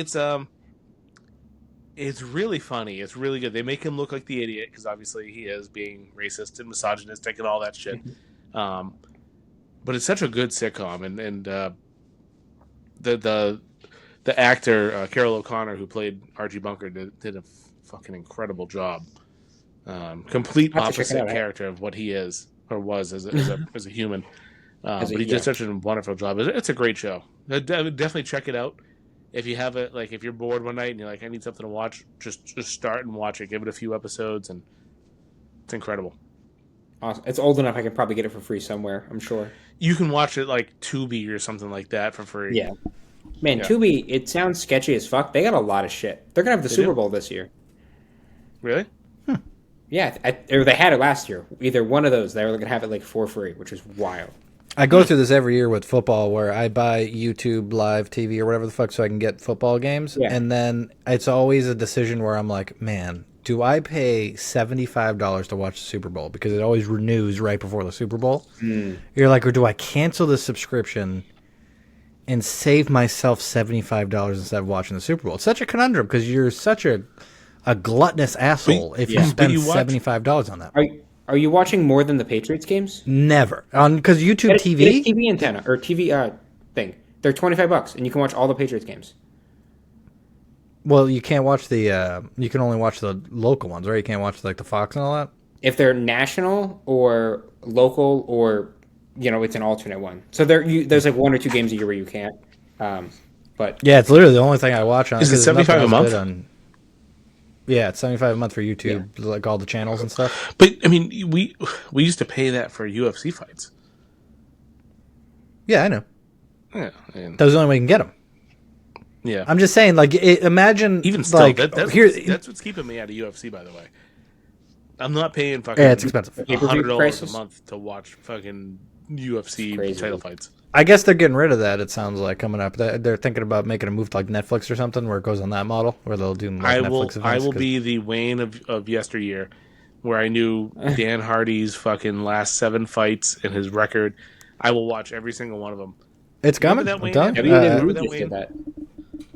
really funny. It's really good. They make him look like the idiot because obviously he is being racist and misogynistic and all that shit. But it's such a good sitcom, and the actor Carol O'Connor who played Archie Bunker did a fucking incredible job. Complete I'll have to check it opposite out, character of what he is or was as a human. As a- But he did yeah. such a wonderful job. It's a great show. I would definitely check it out. If you have it, like if you're bored one night and you're like, I need something to watch, just start and watch it. Give it a few episodes, and it's incredible. Awesome. It's old enough I can probably get it for free somewhere, I'm sure. You can watch it like Tubi or something like that for free. Yeah. Man, Yeah. Tubi, it sounds sketchy as fuck. They got a lot of shit. They're going to have the They Super do? Bowl this year. Really? Yeah, or they had it last year. Either one of those. They were going to have it like for free, which is wild. I go through this every year with football where I buy YouTube live TV or whatever the fuck so I can get football games. Yeah. And then it's always a decision where I'm like, man, do I pay $75 to watch the Super Bowl? Because it always renews right before the Super Bowl. You're like, or do I cancel the subscription and save myself $75 instead of watching the Super Bowl? It's such a conundrum because you're such a gluttonous asshole if yeah. you spend But you watch- $75 on that. Are you watching more than the Patriots games? Never. Because YouTube Get a TV? TV antenna or TV thing. They're $25 and you can watch all the Patriots games. Well, you can't watch the. You can only watch the local ones, right? You can't watch like the Fox and all that. If they're national or local or it's an alternate one. So there's like one or two games a year where you can't. But Yeah, it's literally the only thing I watch on. Is it 'cause there's nothing $75 a else month? good on- yeah, it's $75 a month for YouTube, like all the channels and stuff. But I mean, we used to pay that for UFC fights. Yeah, I know. Yeah, and, That was the only way you can get them. yeah. I'm just saying, like, imagine Even still, like that's what's keeping me out of UFC. By the way, I'm not paying fucking Yeah, it's expensive. $100 a prices? month to watch fucking UFC crazy. title fights. I guess they're getting rid of that. It sounds like coming up. They're thinking about making a move to like Netflix or something, where it goes on that model, where they'll do like Netflix events. I will 'cause- be the Wayne of yesteryear, where I knew Dan Hardy's fucking last 7 fights and his record. I will watch every single one of them. It's coming. that I'm Wayne telling had- you. remember we that, just Wayne? did that.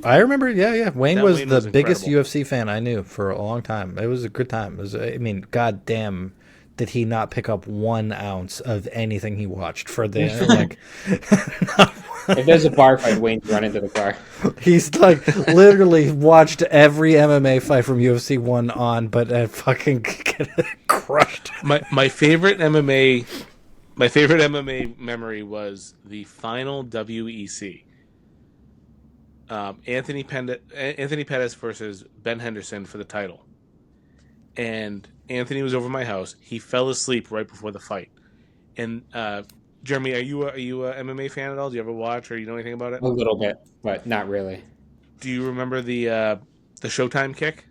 I remember. Yeah. Wayne That was Wayne the was biggest incredible. UFC fan I knew for a long time. It was a good time. It was. I mean, goddamn, did he not pick up 1 ounce of anything he watched for the like? If there's a bar fight, Wayne's run into the car. He's like literally watched every MMA fight from UFC 1 on, but fucking get crushed. My favorite MMA memory was the final WEC. Anthony Pettis versus Ben Henderson for the title. And Anthony was over my house. He fell asleep right before the fight. And Jeremy, are you a MMA fan at all? Do you ever watch or you know anything about it? A little bit, but not really. Do you remember the Showtime kick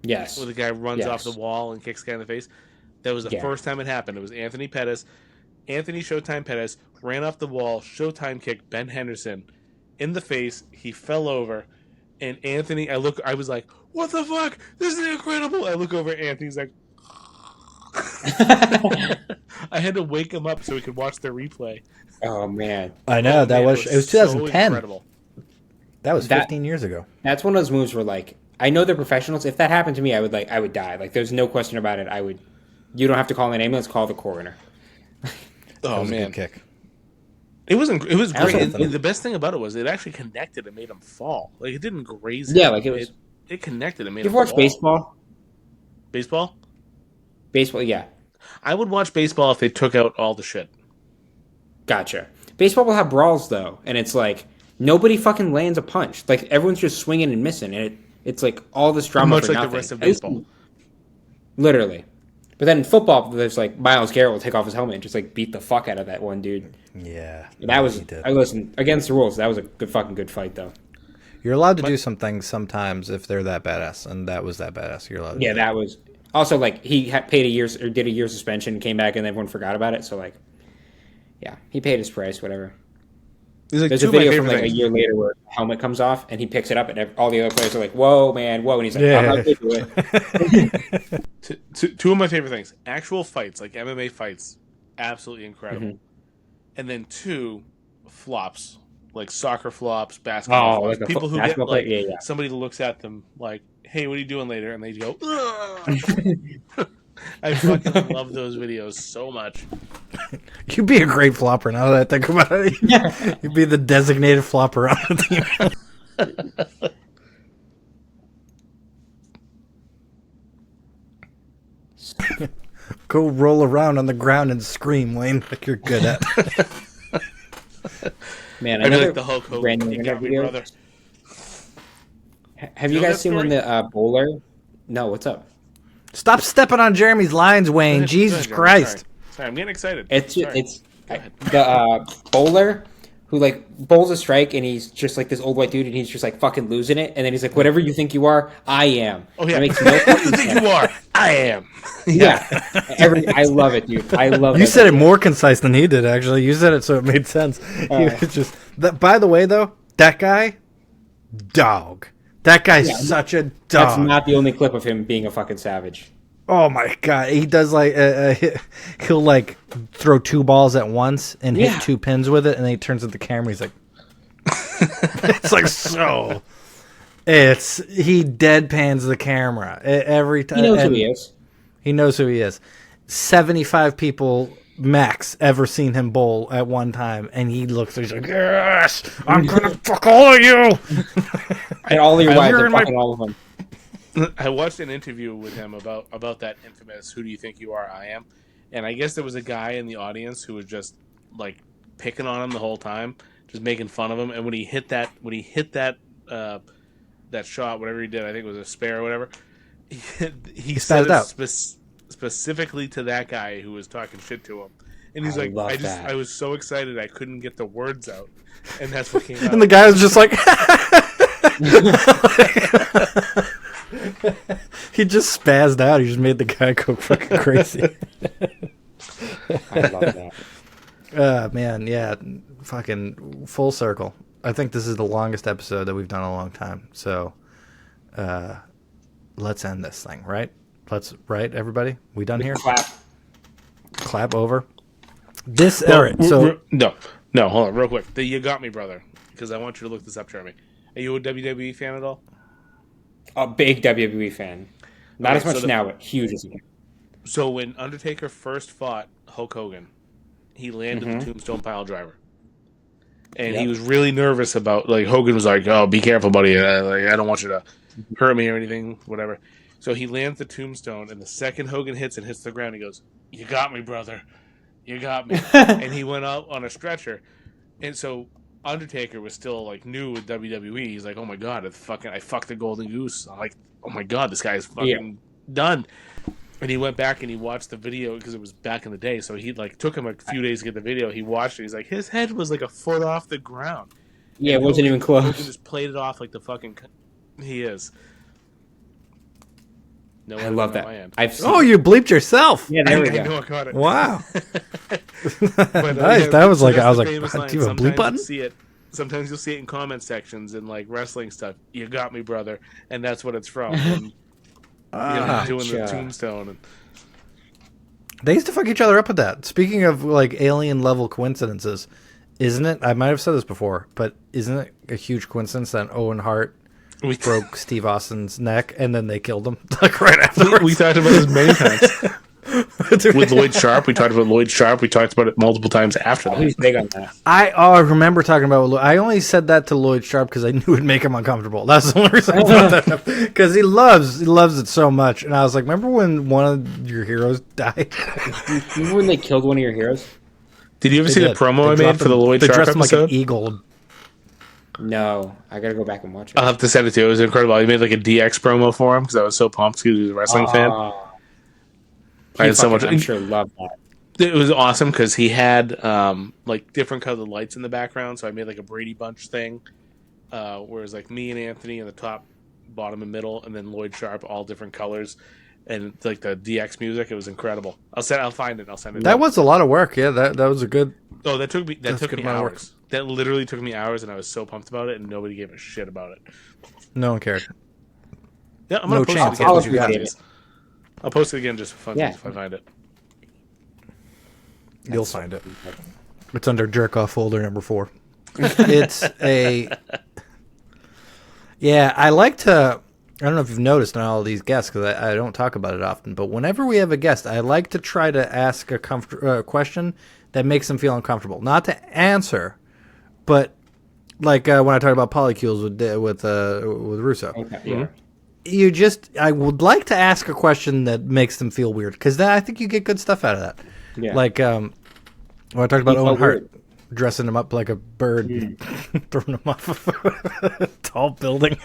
Yes. where the guy runs off the Yes. wall and kicks the guy in the face? That was the Yeah. first time it happened. It was Anthony Pettis. Anthony Showtime Pettis ran off the wall, Showtime kicked Ben Henderson in the face. He fell over, and Anthony, I was like, "What the fuck? This is incredible!" I look over at Anthony's like, I had to wake him up so we could watch the replay. Oh man, I know Oh, that man, was it was so 2010. incredible. That was That- 15 years ago. that's one of those moves where like I know they're professionals. If that happened to me, I would die. Like there's no question about it. I would. You don't have to call an ambulance. Call the coroner. That Oh was a man, good kick. it was great. Also- And the best thing about it was it actually connected and made him fall. Like it didn't graze him. Yeah, like it was. It connected and made You him ever watch fall. baseball? Baseball? Baseball, yeah. I would watch baseball if they took out all the shit. Gotcha. Baseball will have brawls though, and it's like nobody fucking lands a punch. Like everyone's just swinging and missing, and it's like all this drama Much for like nothing. the rest of At least- baseball. Literally. But then in football, there's like Miles Garrett will take off his helmet and just like beat the fuck out of that one dude. Yeah. And that was he did. I listen against the rules. That was a good fight though. You're allowed to do some things sometimes if they're that badass, and that was that badass. You're allowed to Yeah, do that was also like he paid did a year suspension, came back, and everyone forgot about it. So like, yeah, he paid his price, whatever. There's like There's two a of my video from favorite like a things. year later where the helmet comes off and he picks it up, and all the other players are like, "Whoa, man, whoa!" And he's like, "I'm not gonna do it." Two of my favorite things: actual fights, like MMA fights, absolutely incredible. Mm-hmm. And then two flops, like soccer flops, basketball Oh, flops. like a People who get basketball like player? Yeah. somebody looks at them like, "Hey, what are you doing later?" And they go, "Ugh." I fucking love those videos so much. You'd be a great flopper now that I think about it. You'd be the designated flopper on the team. Go roll around on the ground and scream, Wayne, like you're good at. Man, I feel another like the Hulk Hogan. random You got me, video. brother. Have you know guys that seen when story? the bowler? No, what's up? Stop stepping on Jeremy's lines, Wayne. Go ahead, Jesus go ahead, Jeremy. Christ. Sorry, I'm getting excited. It's Sorry. it's Go ahead. the bowler who like bowls a strike, and he's just like this old white dude, and he's just like fucking losing it, and then he's like, "Whatever you think you are, I am." Oh yeah, It makes no who do you fucking think sense. you are? I am. Yeah, I love it, dude. I love. You that said it video. more concise than he did, actually. You said it so it made sense. He was just that. By the way, though, that guy, dog. That guy's Yeah, such a That's dog. not the only clip of him being a fucking savage. Oh my god, he does like he'll like throw two balls at once and Yeah. hit two pins with it, and then he turns at the camera. He's like, it's like so. It's he deadpans the camera every time. He knows who he is. He knows who he is. 75 people max ever seen him bowl at one time, and he looks. He's like, yes, I'm gonna fuck all of you. And all your wives you're are in my- fucking all of them. I watched an interview with him about that infamous "Who do you think you are? I am," and I guess there was a guy in the audience who was just like picking on him the whole time, just making fun of him. And when he hit that that shot, whatever he did, I think it was a spare or whatever, he said spazzed out. Specifically to that guy who was talking shit to him. And he's I like, love that. I was so excited I couldn't get the words out, and that's what came out. And the guy was just like, he just spazzed out. He just made the guy go fucking crazy. I love that. Man, yeah, fucking full circle. I think this is the longest episode that we've done in a long time. So, let's end this thing, right? Right, everybody? We done here? Clap. Clap over. This, all right, so no, hold on, real quick. The "You Got Me, Brother," because I want you to look this up, Jeremy. Are you a WWE fan at all? A big WWE fan. Not Okay, as much so the- now, but huge as a kid. So when Undertaker first fought Hulk Hogan, he landed the Tombstone Pile Driver, and he Yep. was really nervous about like Hogan was like, "Oh, be careful, buddy. I don't want you to hurt me or anything, whatever." So he lands the Tombstone, and the second Hogan hits the ground, he goes, "You got me, brother. You got me." And he went out on a stretcher, and so Undertaker was still like new with WWE. He's like, "Oh my god, I fucked the Golden Goose." I'm like, "Oh my god, this guy is fucking done." And he went back and he watched the video because it was back in the day. So he like took him a few days to get the video. He watched it. He's like, his head was like a foot off the ground. Yeah, And it wasn't even close. Hogan just played it off like the fucking. He is. No, I love that. I've seen Oh, you bleeped yourself. Yeah, there we I know go. I caught it. Wow. But, Nice. That was like, I was the like, famous do line. you have a bleep Sometimes button? you'll see it. Sometimes you'll see it in comment sections and like wrestling stuff. You got me, brother, and that's what it's from. And, doing the Gotcha. tombstone. And, They used to fuck each other up with that. Speaking of like alien level coincidences, isn't it? I might have said this before, but isn't it a huge coincidence that Owen Hart we broke Steve Austin's neck and then they killed him like right afterwards? we talked about this many times. With Lloyd Sharp, we talked about Lloyd Sharp. We talked about it multiple times after that. He's big on that. I remember talking about. I only said that to Lloyd Sharp because I knew it'd make him uncomfortable. That's the only reason I brought that up, because he loves it so much. And I was like, remember when one of your heroes died? Remember when they killed one of your heroes? Did you ever see the promo I made for the Lloyd They Sharp dressed him like an episode? eagle. No, I gotta go back and watch it. I'll have to send it to you. It was incredible. I made like a DX promo for him because I was so pumped because he was a wrestling fan. I had so much. I'm sure love that. It was awesome because he had like different colored lights in the background. So I made like a Brady Bunch thing, whereas like me and Anthony in the top, bottom, and middle, and then Lloyd Sharp all different colors, and like the DX music. It was incredible. I'll find it. I'll send it. That was a lot of work. Yeah, that was a good. Oh, that took me good amount of work. hours. That literally took me hours, and I was so pumped about it, and nobody gave a shit about it. No one cared. Yeah, I'm gonna No post chance. it again. I'll just for appreciate funsies. I'll post it again just for fun Yeah. if I find it. You'll find it. It's under jerk off folder number 4. It's a. Yeah, I like to. I don't know if you've noticed on all of these guests because I don't talk about it often, but whenever we have a guest, I like to try to ask a question that makes them feel uncomfortable. Not to answer, but like when I talk about polycules with Russo. Okay, yeah. I would like to ask a question that makes them feel weird because I think you get good stuff out of that. Yeah. Like when I talked about He Owen felt Hart weird. dressing him up like a bird, throwing him off of a tall building.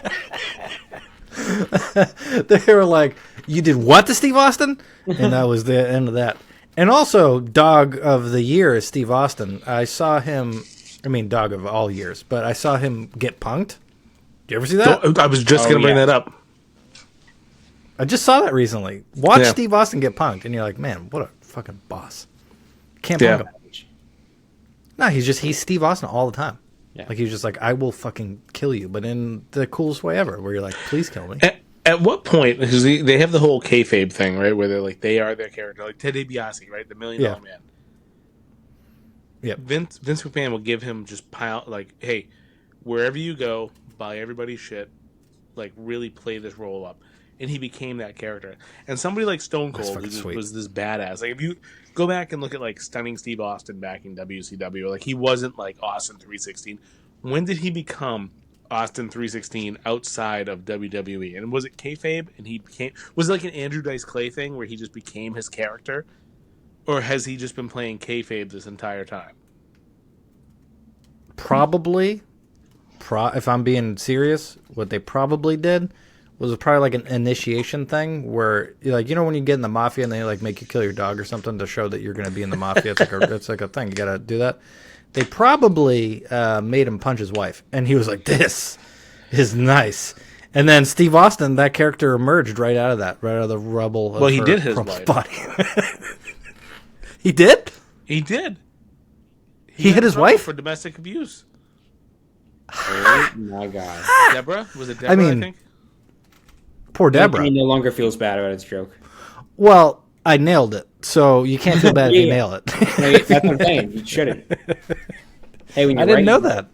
They were like, "You did what to Steve Austin?" And that was the end of that. And also, Dog of the Year is Steve Austin. I saw him. I mean, Dog of all years, but I saw him get punked. Did you ever see that? I was just gonna bring yeah. that up. I just saw that recently. Watch Yeah. Steve Austin get punked, and you're like, man, what a fucking boss. Can't Yeah. punk him. No, he's Steve Austin all the time. Yeah. Like he's just like, I will fucking kill you, but in the coolest way ever, where you're like, please kill me. At what point? Because they have the whole kayfabe thing, right? Where they're like they are their character, like Ted DiBiase, right? The $1 Million Man. Yeah. Vince McMahon will give him just pile like, hey, wherever you go, buy everybody's shit, like really play this role up. And he became that character. And somebody like Stone That's Cold fucking sweet. was this badass. Like if you go back and look at like Stunning Steve Austin back in WCW, like he wasn't like Austin 316. When did he become Austin 316 outside of WWE? And was it kayfabe? And he became, was it like an Andrew Dice Clay thing where he just became his character, or has he just been playing kayfabe this entire time? Probably, if I'm being serious, what they probably did was probably like an initiation thing where, like, you know, when you get in the mafia and they like make you kill your dog or something to show that you're going to be in the mafia. It's like a thing. You got to do that. They probably made him punch his wife, and he was like, "This is nice." And then Steve Austin, that character emerged right out of that, right out of the rubble. Of Well, he her did his crumpled wife. body. He did. He did. He hit got his in trouble wife? for domestic abuse. Oh my god. Deborah, was it Deborah? I mean, think. Poor Deborah. He no longer feels bad about his joke. Well, I nailed it, so you can't feel bad if you Yeah. nail it. Hey, that's what I'm saying. You shouldn't. Hey, when I you're didn't right, know that.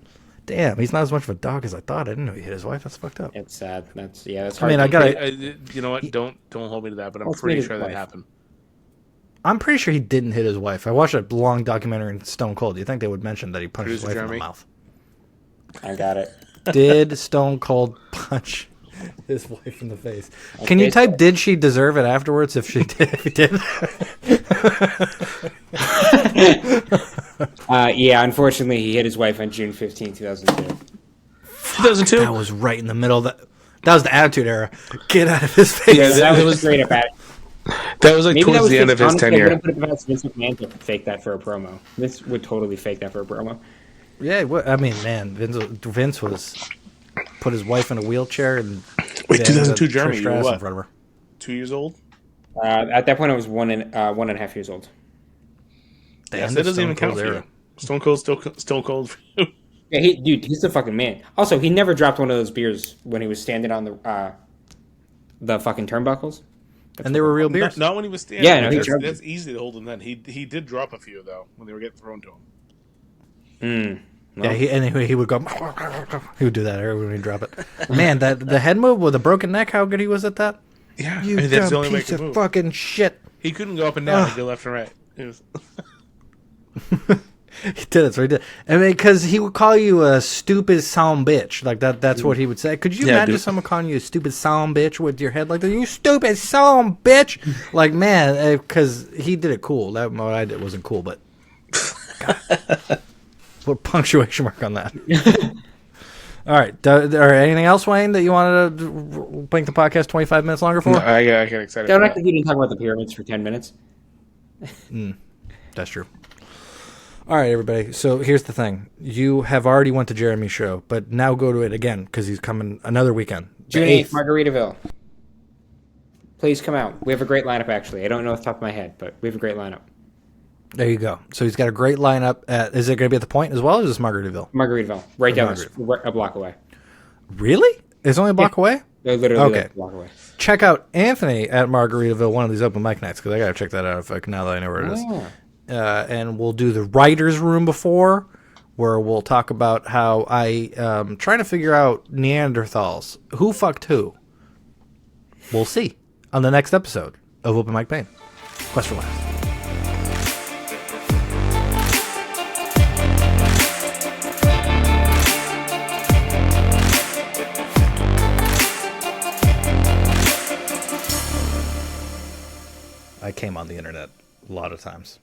Damn, he's not as much of a dog as I thought. I didn't know he hit his wife. That's fucked up. It's sad. That's That's I hard. mean, I to- gotta. You know what? Don't hold me to that, but I'm Let's pretty meet his sure that wife. happened. I'm pretty sure he didn't hit his wife. I watched a long documentary in Stone Cold. Do you think they would mention that he punched his Producer wife in Jeremy? the mouth? I got it. Did Stone Cold punch his wife in the face? Can you Okay, type "Did she deserve it" afterwards if she did? If he did. Yeah, unfortunately, he hit his wife on June 15, 2002. 2002. That was right in the middle of that. That was the Attitude Era. Get out of his face. Yeah, That there was was straight up at it. That was like Maybe that towards was the end of his honestly, I tenure. wouldn't put it past Vince McMahon to fake that for a promo. Vince would totally fake that for a promo. Yeah, I mean, man, Vince was put his wife in a wheelchair and Wait, then 2002 Trish Jeremy, you were Stratus in what? front of her. 2 years old? At that point, I was 1.5 years old. The Yes, end that of doesn't Stone even count Cold's for era. you. Stone Cold's still cold for you. Yeah, he's the fucking man. Also, he never dropped one of those beers when he was standing on the fucking turnbuckles. And they were real beers. Not when he was standing. Yeah, no, he that's, dropped that's easy to hold him then. He did drop a few though when they were getting thrown to him. Yeah, he would go. He would do that every when he drop it. Man, the head move with a broken neck. How good he was at that. Yeah, You that's dumb the only way he piece could of move. fucking shit. He couldn't go up and down. He'd go left and right. It was... He did it. So he did. I mean, because he would call you a stupid sound bitch. Like that. That's what he would say. Could you Yeah, imagine dude. someone calling you a stupid sound bitch with your head like that? You stupid sound bitch. Like, man, because he did it cool. That what I did wasn't cool, but God. Put punctuation mark on that. All right. Or anything else, Wayne, that you wanted to make the podcast 25 minutes longer for? No, I get excited. Don't for act that. like you didn't talk about the pyramids for 10 minutes. That's true. All right, everybody. So here's the thing. You have already went to Jeremy's show, but now go to it again because he's coming another weekend. The June 8th, 8th. Margaritaville. Please come out. We have a great lineup, actually. I don't know off the top of my head, but we have a great lineup. There you go. So he's got a great lineup. Is it going to be at the Point as well, or is this Margaritaville? Margaritaville. Right down Margaritaville. a block away. Really? It's only a block away? They're literally Okay. like a block away. Check out Anthony at Margaritaville, one of these open mic nights, because I got to check that out now that I know where it is. Oh. And we'll do the writer's room before, where we'll talk about how I trying to figure out Neanderthals. Who fucked who? We'll see on the next episode of Open Mic Pain. Quest for Laughs. I came on the internet a lot of times.